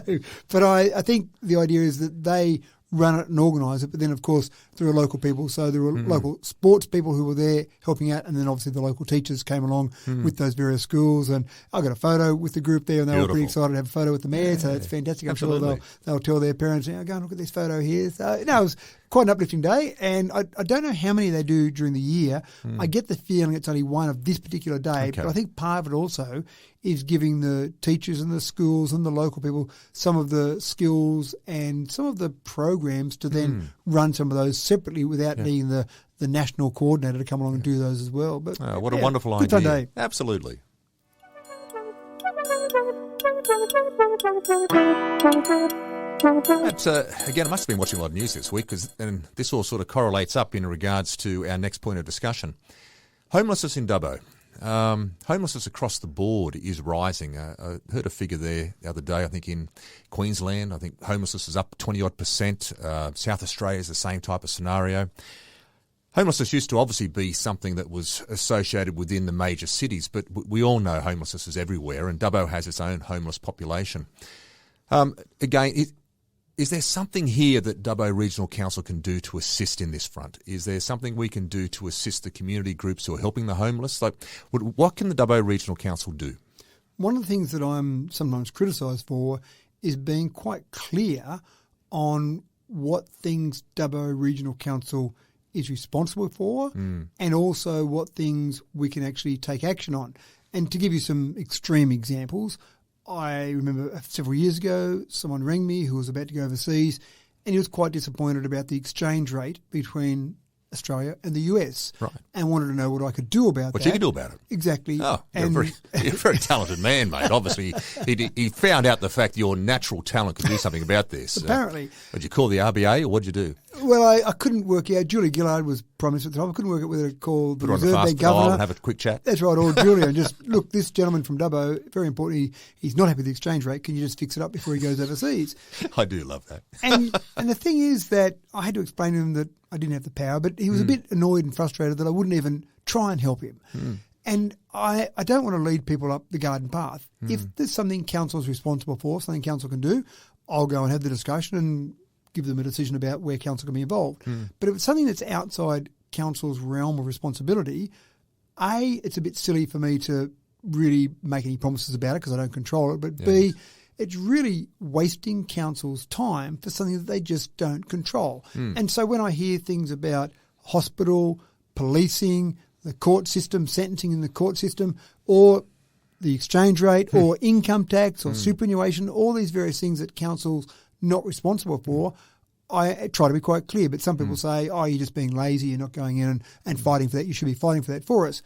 But I think the idea is that they run it and organise it, but then of course there are local people, so there were local sports people who were there helping out, and then obviously the local teachers came along with those various schools, and I got a photo with the group there and they were pretty excited to have a photo with the mayor, so it's fantastic. I'm sure they'll tell their parents, go and look at this photo here. So no, it was quite an uplifting day, and I don't know how many they do during the year. I get the feeling it's only one of this particular day, but I think part of it also is giving the teachers and the schools and the local people some of the skills and some of the programs to then run some of those separately without needing the national coordinator to come along and do those as well. But what a wonderful idea. Good fun day. Absolutely. But, again, I must have been watching a lot of news this week and this all sort of correlates up in regards to our next point of discussion. Homelessness in Dubbo. Homelessness across the board is rising. I heard a figure there the other day, I think in Queensland, I think homelessness is up 20-odd%. South Australia is the same type of scenario. Homelessness used to obviously be something that was associated within the major cities, but we all know homelessness is everywhere, and Dubbo has its own homeless population. Again, is there something here that Dubbo Regional Council can do to assist in this front? Is there something we can do to assist the community groups who are helping the homeless? Like, what can the Dubbo Regional Council do? One of the things that I'm sometimes criticised for is being quite clear on what things Dubbo Regional Council is responsible for and also what things we can actually take action on. And to give you some extreme examples, I remember several years ago, someone rang me who was about to go overseas and he was quite disappointed about the exchange rate between Australia and the US and wanted to know what I could do about that. What you could do about it. Exactly. Oh, you're a very talented man, mate. Obviously, he found out the fact your natural talent could do something about this. Apparently. Did you call the RBA or what did you do? Well, I couldn't work out. Julia Gillard was Prime Minister at the time. I couldn't work out whether to call the Reserve Bank Governor. And have a quick chat. That's right. Or Julia and just, look, this gentleman from Dubbo, very important, he's not happy with the exchange rate. Can you just fix it up before he goes overseas? I do love that. And the thing is that I had to explain to him that I didn't have the power, but he was a bit annoyed and frustrated that I wouldn't even try and help him. And I don't want to lead people up the garden path. If there's something council's responsible for, something council can do, I'll go and have the discussion and give them a decision about where council can be involved. But if it's something that's outside council's realm of responsibility, A, it's a bit silly for me to really make any promises about it because I don't control it, but B, it's really wasting council's time for something that they just don't control. And so when I hear things about hospital, policing, the court system, sentencing in the court system, or the exchange rate, or income tax, or superannuation, all these various things that council's not responsible for, I try to be quite clear. But some people say, oh, you're just being lazy, you're not going in and fighting for that. You should be fighting for that for us.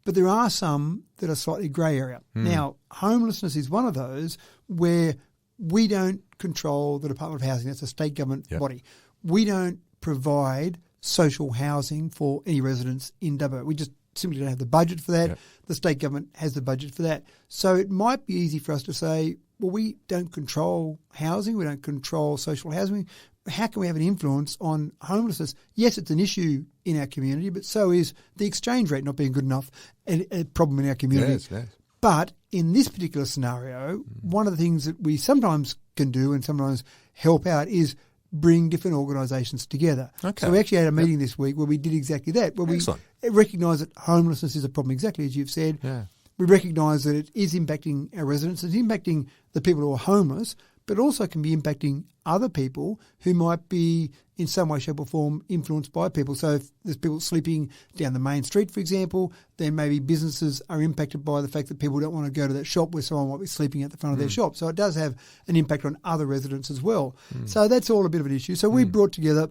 But there are some that are slightly grey area. Now, homelessness is one of those where we don't control the Department of Housing. That's a state government body. We don't provide social housing for any residents in Dubbo. We just simply don't have the budget for that. The state government has the budget for that. So it might be easy for us to say, well, we don't control housing. We don't control social housing. How can we have an influence on homelessness? Yes, it's an issue in our community, but so is the exchange rate not being good enough, and a problem in our community. Yes. But in this particular scenario, one of the things that we sometimes can do and sometimes help out is bring different organisations together. Okay. So we actually had a meeting this week where we did exactly that, where Excellent. we recognise that homelessness is a problem, exactly as you've said. Yeah. We recognise that it is impacting our residents, it's impacting the people who are homeless, but also can be impacting other people who might be in some way, shape or form influenced by people. So if there's people sleeping down the main street, for example, then maybe businesses are impacted by the fact that people don't want to go to that shop where someone might be sleeping at the front of their shop. So it does have an impact on other residents as well. So that's all a bit of an issue. So we brought together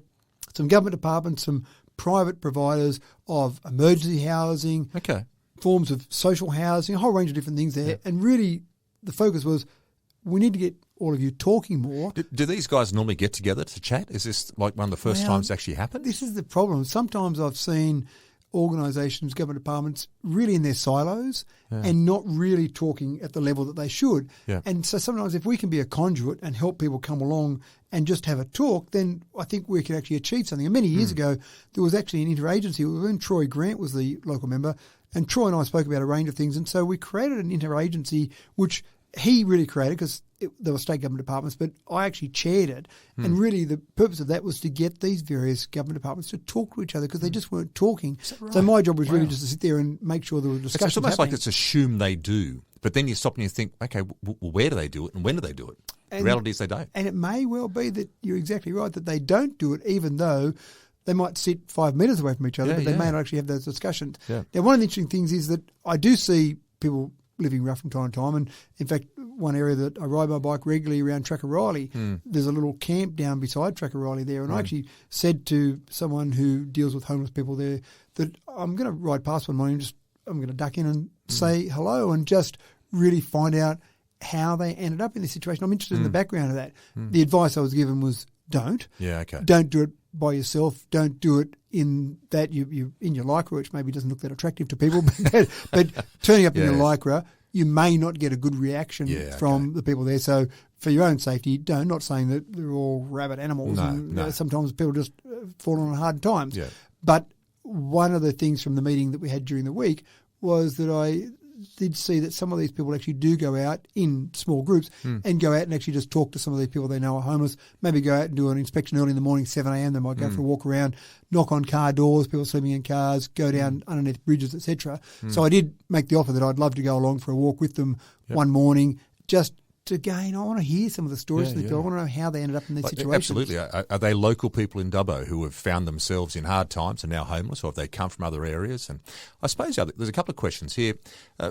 some government departments, some private providers of emergency housing, forms of social housing, a whole range of different things there. And really the focus was we need to get all of you talking more. Do these guys normally get together to chat? Is this like one of the first times it's actually happened? This is the problem. Sometimes I've seen organisations, government departments, really in their silos and not really talking at the level that they should. And so sometimes if we can be a conduit and help people come along and just have a talk, then I think we can actually achieve something. And many years ago, there was actually an interagency when Troy Grant was the local member, and Troy and I spoke about a range of things. And so we created an interagency which he really created because there were state government departments, but I actually chaired it. And really the purpose of that was to get these various government departments to talk to each other because they just weren't talking. Right? So my job was really just to sit there and make sure there were discussions It's almost happening. like it's assumed they do, but then you stop and you think, okay, well, where do they do it and when do they do it? The reality is they don't. And it may well be that you're exactly right, that they don't do it even though they might sit 5 metres away from each other, but they may not actually have those discussions. Now, one of the interesting things is that I do see people living rough from time to time. And in fact, one area that I ride my bike regularly around Trackariley, there's a little camp down beside Trackariley there. And I actually said to someone who deals with homeless people there that I'm going to ride past one morning, I'm going to duck in and say hello and just really find out how they ended up in this situation. I'm interested in the background of that. The advice I was given was don't. Don't do it by yourself. Don't do it in that you in your lycra, which maybe doesn't look that attractive to people, but turning up in your lycra, you may not get a good reaction from the people there. So for your own safety, don't. Not saying that they're all rabid animals. Sometimes people just fall on hard times. But one of the things from the meeting that we had during the week was that I did see that some of these people actually do go out in small groups and go out and actually just talk to some of these people they know are homeless, maybe go out and do an inspection early in the morning, 7 a.m. They might go for a walk around, knock on car doors, people sleeping in cars, go down underneath bridges, etc. So I did make the offer that I'd love to go along for a walk with them one morning just to gain. I want to hear some of the stories. I want to know how they ended up in these situations. Absolutely. Are they local people in Dubbo who have found themselves in hard times and now homeless, or have they come from other areas? And I suppose there's a couple of questions here.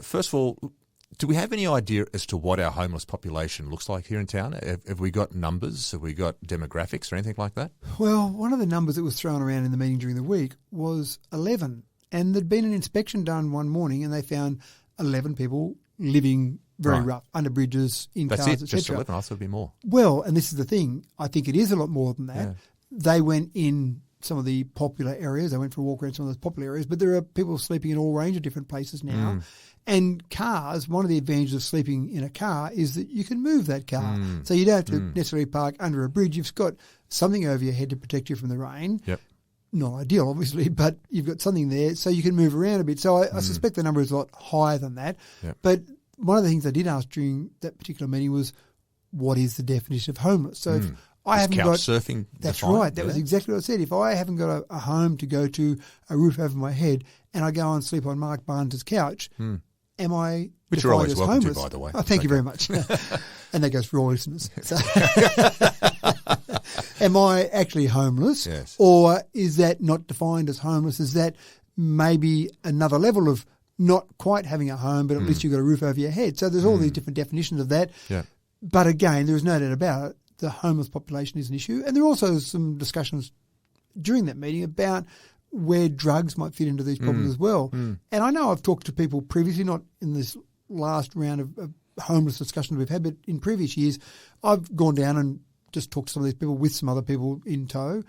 First of all, do we have any idea as to what our homeless population looks like here in town? Have we got numbers? Have we got demographics or anything like that? Well, one of the numbers that was thrown around in the meeting during the week was 11. And there'd been an inspection done one morning and they found 11 people living very rough, under bridges, in cars, etc. Just 11, I thought it'd be more. Well, and this is the thing, I think it is a lot more than that. They went in some of the popular areas, they went for a walk around some of those popular areas, but there are people sleeping in all range of different places now. And cars, one of the advantages of sleeping in a car is that you can move that car. So you don't have to necessarily park under a bridge. You've got something over your head to protect you from the rain. Not ideal, obviously, but you've got something there so you can move around a bit. So I suspect the number is a lot higher than that. But one of the things I did ask during that particular meeting was, what is the definition of homeless? So if I haven't couch got surfing. That's defined? right. That was exactly what I said. If I haven't got a home to go to, a roof over my head, and I go and sleep on Mark Barnes' couch, am I Which you're always as welcome homeless? to, by the way. Oh, thank you very much. And that goes for all listeners. So am I actually homeless? Yes. Or is that not defined as homeless? Is that maybe another level of not quite having a home, but at least you've got a roof over your head? So there's all these different definitions of that. Yeah. But again, there's no doubt about it. The homeless population is an issue. And there are also some discussions during that meeting about where drugs might fit into these problems as well. And I know I've talked to people previously, not in this last round of homeless discussions we've had, but in previous years, I've gone down and just talked to some of these people with some other people in tow.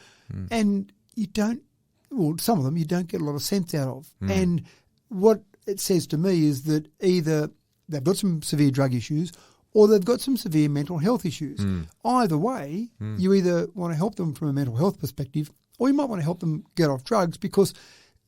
And you don't, well, some of them you don't get a lot of sense out of. And what it says to me is that either they've got some severe drug issues or they've got some severe mental health issues. Either way, you either want to help them from a mental health perspective or you might want to help them get off drugs, because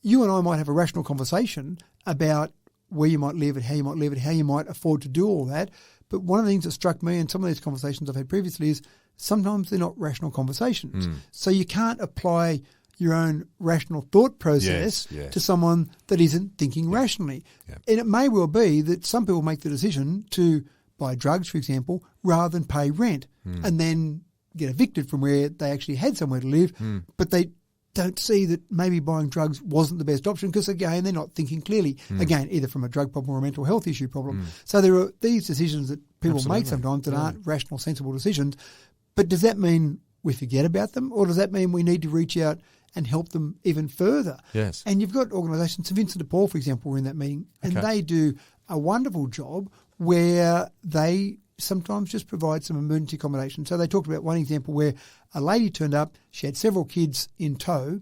you and I might have a rational conversation about where you might live and how you might live and how you might afford to do all that. But one of the things that struck me in some of these conversations I've had previously is sometimes they're not rational conversations. So you can't apply your own rational thought process to someone that isn't thinking rationally. And it may well be that some people make the decision to buy drugs, for example, rather than pay rent and then get evicted from where they actually had somewhere to live, but they don't see that maybe buying drugs wasn't the best option because, again, they're not thinking clearly, again, either from a drug problem or a mental health issue problem. So there are these decisions that people make sometimes that aren't rational, sensible decisions. But does that mean we forget about them, or does that mean we need to reach out and help them even further? Yes. And you've got organisations, St Vincent de Paul, for example, were in that meeting, and they do a wonderful job where they sometimes just provide some emergency accommodation. So they talked about one example where a lady turned up, she had several kids in tow,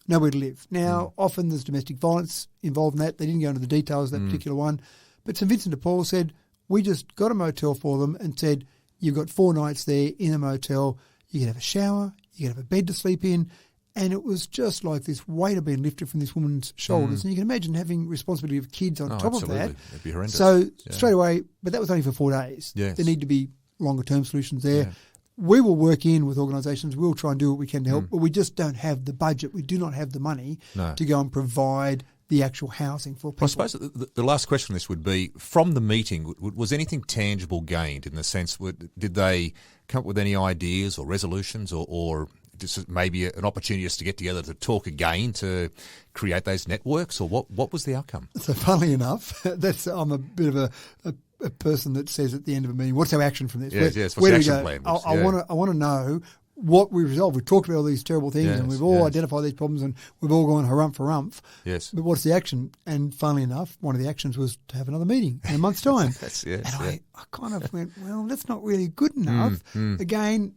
nowhere to live. Now, often there's domestic violence involved in that. They didn't go into the details of that particular one. But St Vincent de Paul said, we just got a motel for them and said, you've got 4 nights there in a motel, you can have a shower, you can have a bed to sleep in. And it was just like this weight had been lifted from this woman's shoulders. And you can imagine having responsibility of kids on top of that. It'd be horrendous. So straight away, but that was only for 4 days. Yes. There need to be longer term solutions there. We will work in with organisations. We'll try and do what we can to help, but we just don't have the budget. We do not have the money to go and provide the actual housing for people. Well, I suppose the last question on this would be, from the meeting, was anything tangible gained in the sense, did they come up with any ideas or resolutions or just maybe an opportunity just to get together to talk again to create those networks, or what was the outcome? So funnily enough, I'm a bit of a person that says at the end of a meeting, what's our action from this? Yes, what's the action plan? I want to know what we resolved. We've talked about all these terrible things and we've all identified these problems and we've all gone harumph for rumph. Yes. But what's the action? And funnily enough, one of the actions was to have another meeting in a month's time. I kind of went, well, that's not really good enough. Again,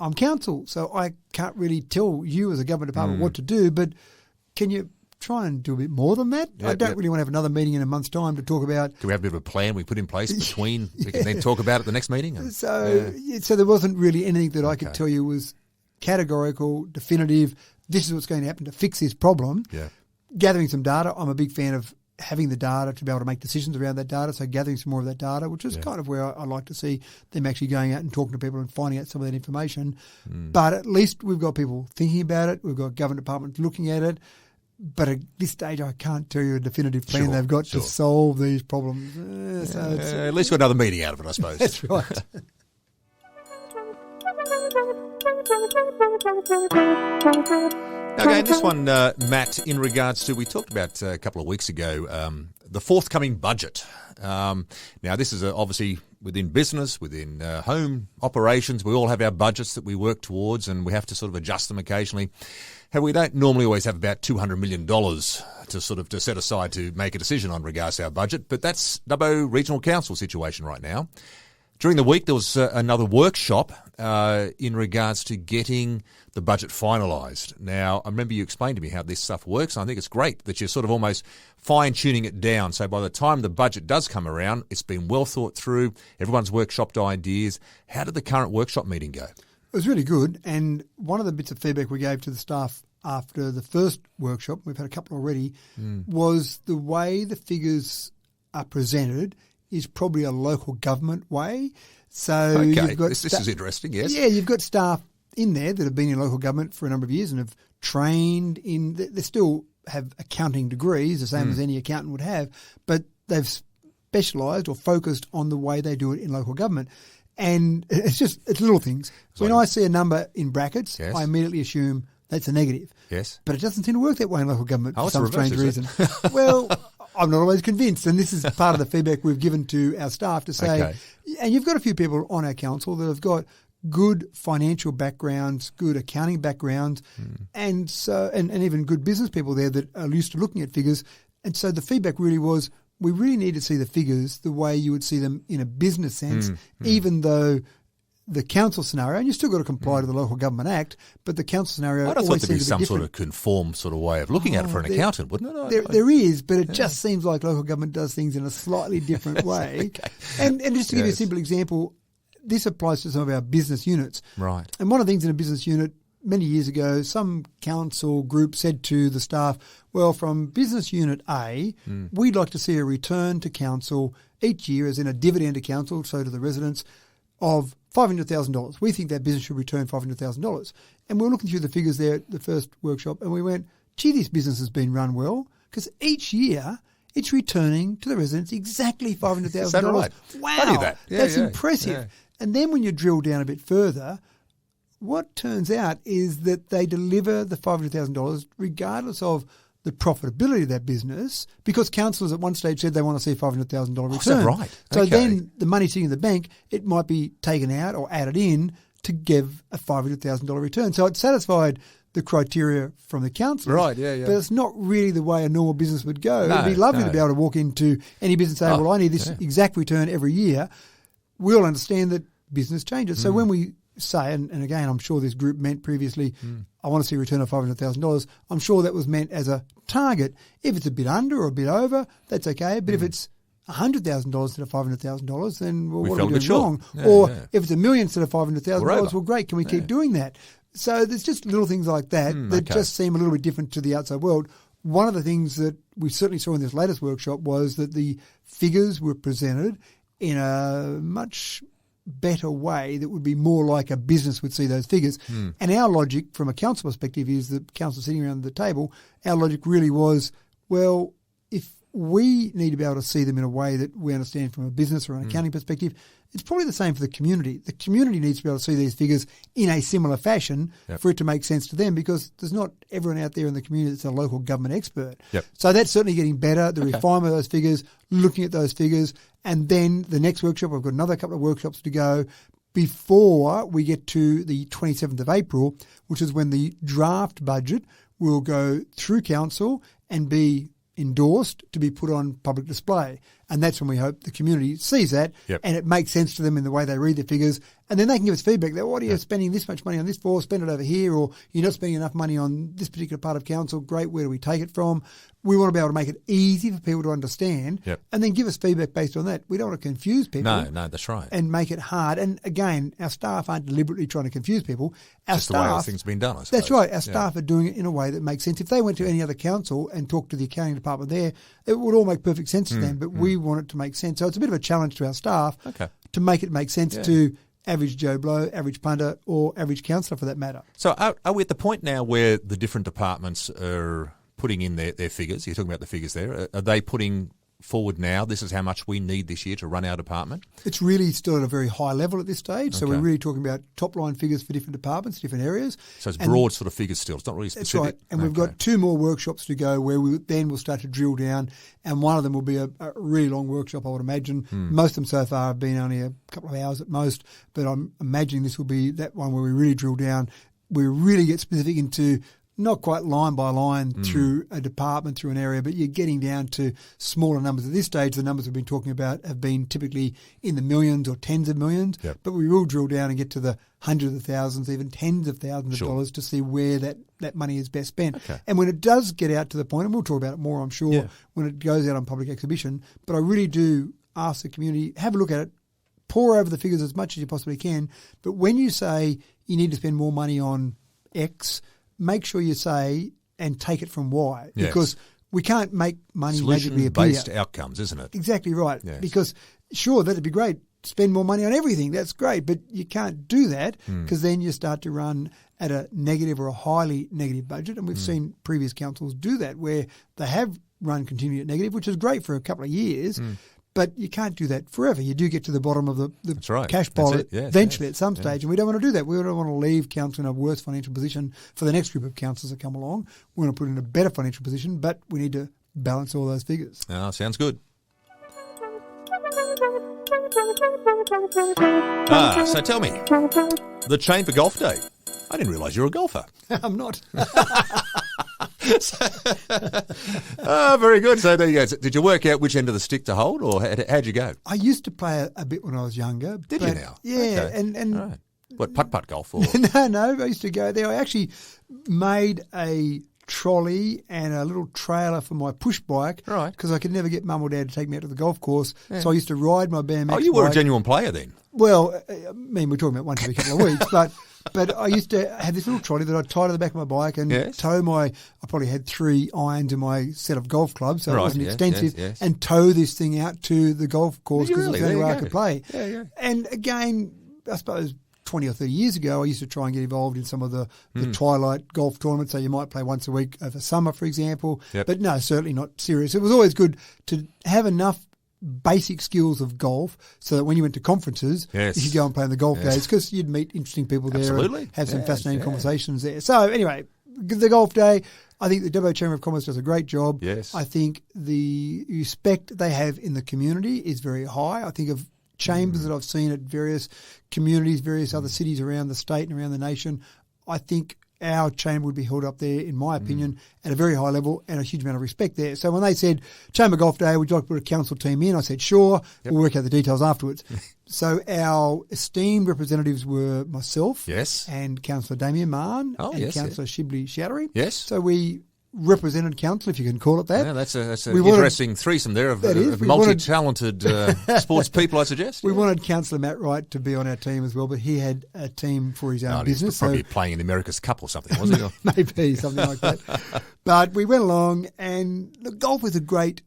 I'm council, so I can't really tell you as a government department what to do, but can you try and do a bit more than that? I don't really want to have another meeting in a month's time to talk about... Do we have a bit of a plan we put in place between, we can then talk about it the next meeting? So there wasn't really anything that I could tell you was categorical, definitive, this is what's going to happen to fix this problem. Gathering some data, I'm a big fan of having the data to be able to make decisions around that data, so gathering some more of that data, which is kind of where I like to see them actually going out and talking to people and finding out some of that information. But at least we've got people thinking about it, we've got government departments looking at it, but at this stage I can't tell you a definitive plan they've got to solve these problems. At least we've got another meeting out of it, I suppose. That's right. Okay, this one, Matt, in regards to, we talked about a couple of weeks ago, the forthcoming budget. Now, this is obviously within business, within home operations. We all have our budgets that we work towards and we have to sort of adjust them occasionally. However, we don't normally always have about $200 million to set aside to make a decision on regards to our budget, but that's Dubbo Regional Council situation right now. During the week, there was another workshop in regards to getting the budget finalised. Now, I remember you explained to me how this stuff works, and I think it's great that you're sort of almost fine-tuning it down. So by the time the budget does come around, it's been well thought through, everyone's workshopped ideas. How did the current workshop meeting go? It was really good, and one of the bits of feedback we gave to the staff after the first workshop, we've had a couple already, was the way the figures are presented is probably a local government way. So you've got this is interesting, yes. Yeah, you've got staff in there that have been in local government for a number of years and have trained in, they still have accounting degrees, the same as any accountant would have, but they've specialised or focused on the way they do it in local government. And it's little things. When I see a number in brackets, I immediately assume that's a negative. Yes. But it doesn't seem to work that way in local government for some strange reason. It? Well, I'm not always convinced, and this is part of the feedback we've given to our staff to say, and you've got a few people on our council that have got good financial backgrounds, good accounting backgrounds, and so and even good business people there that are used to looking at figures. And so the feedback really was, we really need to see the figures the way you would see them in a business sense, even though the council scenario, and you've still got to comply to the Local Government Act, but the council scenario I'd have thought there'd be some sort of conformed sort of way of looking at it for an accountant, wouldn't it? There is, but it just seems like local government does things in a slightly different way. And just to give you a simple example, this applies to some of our business units. Right. And one of the things in a business unit, many years ago, some council group said to the staff, well, from business unit A, we'd like to see a return to council each year, as in a dividend to council, so to the residents, of $500,000. We think that business should return $500,000. And we were looking through the figures there at the first workshop, and we went, gee, this business has been run well, because each year it's returning to the residents exactly $500,000. Is that right? Wow, that's impressive. Yeah. And then when you drill down a bit further, what turns out is that they deliver the $500,000 regardless of the profitability of that business, because councillors at one stage said they want to see a $500,000 return. Is that right? So then the money sitting in the bank, it might be taken out or added in to give a $500,000 return. So it satisfied the criteria from the council. Right, yeah. But it's not really the way a normal business would go. It'd be lovely to be able to walk into any business and say, well, I need this exact return every year. We'll understand that business changes. So when we say, and again, I'm sure this group meant previously, I want to see a return of $500,000. I'm sure that was meant as a target. If it's a bit under or a bit over, that's okay. But if it's $100,000 instead of $500,000, then what are we doing wrong? If it's $1 million instead of $500,000, well, great. Can we keep doing that? So there's just little things like that that just seem a little bit different to the outside world. One of the things that we certainly saw in this latest workshop was that the figures were presented in a much better way that would be more like a business would see those figures. And our logic from a council perspective is the council sitting around the table, our logic really was, well, if we need to be able to see them in a way that we understand from a business or an accounting perspective, it's probably the same for the community. The community needs to be able to see these figures in a similar fashion for it to make sense to them, because there's not everyone out there in the community that's a local government expert. So that's certainly getting better, the refinement of those figures, looking at those figures. And then the next workshop, I've got another couple of workshops to go before we get to the 27th of April, which is when the draft budget will go through council and be endorsed to be put on public display. And that's when we hope the community sees that and it makes sense to them in the way they read the figures. And then they can give us feedback that, what are you spending this much money on this for? Spend it over here, or you're not spending enough money on this particular part of council. Great, where do we take it from? We want to be able to make it easy for people to understand and then give us feedback based on that. We don't want to confuse people. No, that's right. And make it hard. And again, our staff aren't deliberately trying to confuse people. Our just staff, the way things have been done, I suppose. That's right. Our staff are doing it in a way that makes sense. If they went to any other council and talked to the accounting department there, it would all make perfect sense to them. But we want it to make sense. So it's a bit of a challenge to our staff to make it make sense to average Joe Blow, average punter, or average councillor for that matter. So are we at the point now where the different departments are putting in their figures? You're talking about the figures there. Are they putting forward now, this is how much we need this year to run our department? It's really still at a very high level at this stage. So we're really talking about top-line figures for different departments, different areas. So it's broad sort of figures still. It's not really specific. That's right. And we've got 2 more workshops to go where we'll start to drill down. And one of them will be a really long workshop, I would imagine. Most of them so far have been only a couple of hours at most. But I'm imagining this will be that one where we really drill down. We really get specific into not quite line by line through a department, through an area, but you're getting down to smaller numbers. At this stage, the numbers we've been talking about have been typically in the millions or tens of millions, but we will drill down and get to the hundreds of thousands, even tens of thousands of dollars to see where that money is best spent. And when it does get out to the point, and we'll talk about it more, I'm sure, when it goes out on public exhibition, but I really do ask the community, have a look at it, pour over the figures as much as you possibly can, but when you say you need to spend more money on X, make sure you say and take it from Y, because we can't make money magically appear. Solution-based outcomes, isn't it? Exactly right. Yes. Because, sure, that'd be great. spend more money on everything. That's great, but you can't do that because then you start to run at a negative or a highly negative budget. And we've seen previous councils do that where they have run continually at negative, which is great for a couple of years. But you can't do that forever. You do get to the bottom of the cash pile eventually at some stage, and we don't want to do that. We don't want to leave council in a worse financial position for the next group of councils that come along. We want to put in a better financial position, but we need to balance all those figures. Sounds good. So tell me, the Chamber Golf Day. I didn't realise you're a golfer. I'm not. Very good. So there you go. So did you work out which end of the stick to hold, or how'd you go? I used to play a bit when I was younger. Did you now? Yeah. Okay. And right. What, putt-putt golf? Or? No, I used to go there. I actually made a trolley and a little trailer for my push bike because I could never get mum or dad to take me out to the golf course. Yeah. So I used to ride my BMX Oh, you were bike. A genuine player then? Well, I mean, we're talking about once every couple of weeks, but I used to have this little trolley that I tied to the back of my bike and tow I probably had 3 irons in my set of golf clubs, so it wasn't extensive, and tow this thing out to the golf course because it's the only way I could play. Yeah. And again, I suppose 20 or 30 years ago, I used to try and get involved in some of the twilight golf tournaments, so you might play once a week over summer, for example. Yep. But no, certainly not serious. It was always good to have enough basic skills of golf so that when you went to conferences, you could go and play on the golf days because you'd meet interesting people there and have some fascinating conversations there. So anyway, the golf day, I think the Dubbo Chamber of Commerce does a great job. Yes. I think the respect they have in the community is very high. I think of chambers that I've seen at various communities, various other cities around the state and around the nation. I think our chamber would be held up there, in my opinion, at a very high level and a huge amount of respect there. So when they said, Chamber Golf Day, would you like to put a council team in? I said, sure, we'll work out the details afterwards. So our esteemed representatives were myself and Councillor Damien Mahon and Councillor Shibley Shoutery. Yes. So we represented council, if you can call it that. Yeah, that's an interesting threesome there of multi-talented sports people, I suggest. We wanted Councillor Matt Wright to be on our team as well, but he had a team for his own business. He was probably playing in the America's Cup or something, wasn't he? Maybe, something like that. But we went along, and golf was a great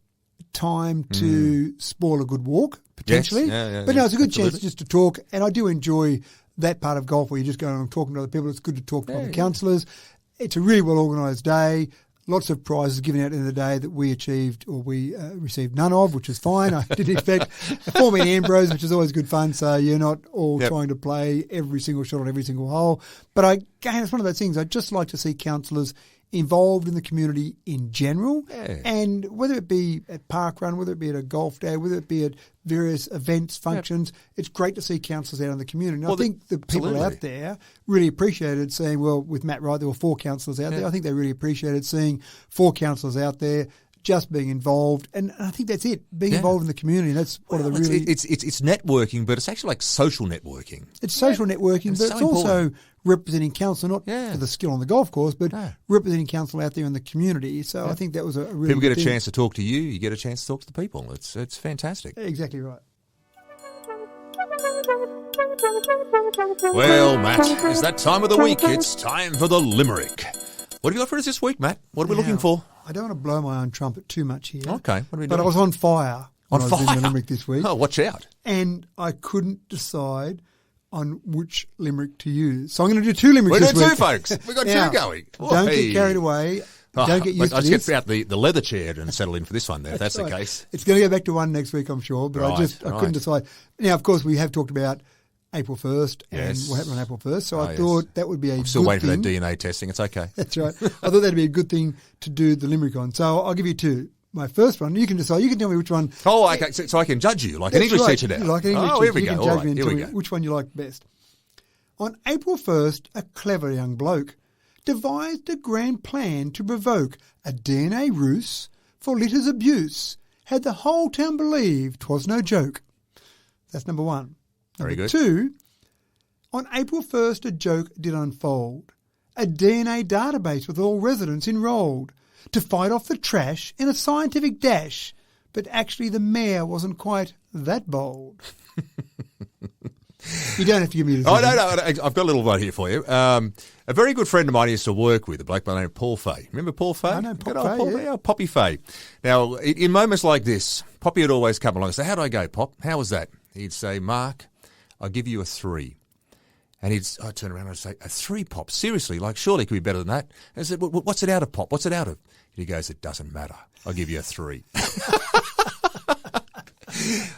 time to spoil a good walk, potentially. Yes. But no, it's a good chance just to talk, and I do enjoy that part of golf where you're just going and talking to other people. It's good to talk to other councillors. It's a really well-organised day. Lots of prizes given out at the end of the day that we achieved or we received none of, which is fine. I didn't expect a 4-man Ambrose, which is always good fun. So you're not all trying to play every single shot on every single hole. But again, it's one of those things. I'd just like to see councillors involved in the community in general. Yeah. And whether it be at park run, whether it be at a golf day, whether it be at various events, functions, it's great to see councillors out in the community. And I think the people out there really appreciated seeing, well, with Matt Wright, there were 4 councillors out there. I think they really appreciated seeing 4 councillors out there just being involved, and I think that's it. Being involved in the community. That's one of the really. It's networking, but it's actually like social networking. It's social networking, but it's also representing council, not for the skill on the golf course, but representing council out there in the community. So I think that was a really people get a thing. chance to talk to you. You get a chance to talk to the people. It's fantastic. Exactly right. Well, Matt, it's that time of the week. It's time for the Limerick. What have you got for us this week, Matt? What are we looking for? I don't want to blow my own trumpet too much here. Okay. What are we doing? But I was on fire when I was in the Limerick this week. Oh, watch out. And I couldn't decide on which Limerick to use. So I'm going to do 2 Limericks this week. We're doing 2, folks. We've got 2 going. Don't get carried away. Don't get used to this. Let's get out the leather chair and settle in for this one, if that's the case. It's going to go back to 1 next week, I'm sure. But I couldn't decide. Now, of course, we have talked about April 1st and what happened on April 1st. So I thought that would be a good thing. I'm still waiting for that DNA testing. It's okay. That's right. I thought that would be a good thing to do the Limerick on. So I'll give you 2. My first one, you can decide. You can tell me which one. Oh, okay. So I can judge you like an English teacher now. Like an English teacher. Here we go. You can judge me and tell me which one you like best. On April 1st, a clever young bloke devised a grand plan to provoke a DNA ruse for litter's abuse. Had the whole town believe 'twas no joke. That's number 1. Very good. 2, on April 1st, a joke did unfold. A DNA database with all residents enrolled to fight off the trash in a scientific dash. But actually the mayor wasn't quite that bold. You don't have to give me the no. I've got a little one here for you. A very good friend of mine used to work with, a bloke by the name of Paul Fay. Remember Paul Fay? I know Paul Fay, yeah. Poppy Fay. Now, in moments like this, Poppy would always come along and say, "How do I go, Pop? How was that?" he'd say, Mark, I'll give you a 3. And I'd turn around and I'd say, a 3 pop? Seriously? Like, surely it could be better than that. And I said, what's it out of, Pop? What's it out of? And he goes, it doesn't matter. I'll give you a 3.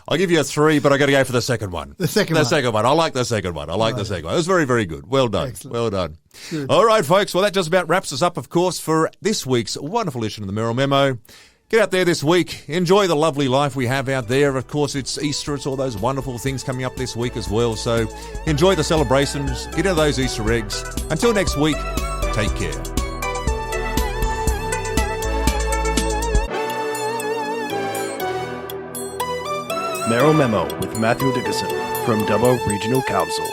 I'll give you a 3, but I got to go for the second one. The second one. I like the second one. It was very, very good. Well done. Excellent. Well done. Good. All right, folks. Well, that just about wraps us up, of course, for this week's wonderful edition of the Merrill Memo. Get out there this week. Enjoy the lovely life we have out there. Of course, it's Easter. It's all those wonderful things coming up this week as well. So enjoy the celebrations. Get into those Easter eggs. Until next week, take care. Merrill Memo with Matthew Dickinson from Dubbo Regional Council.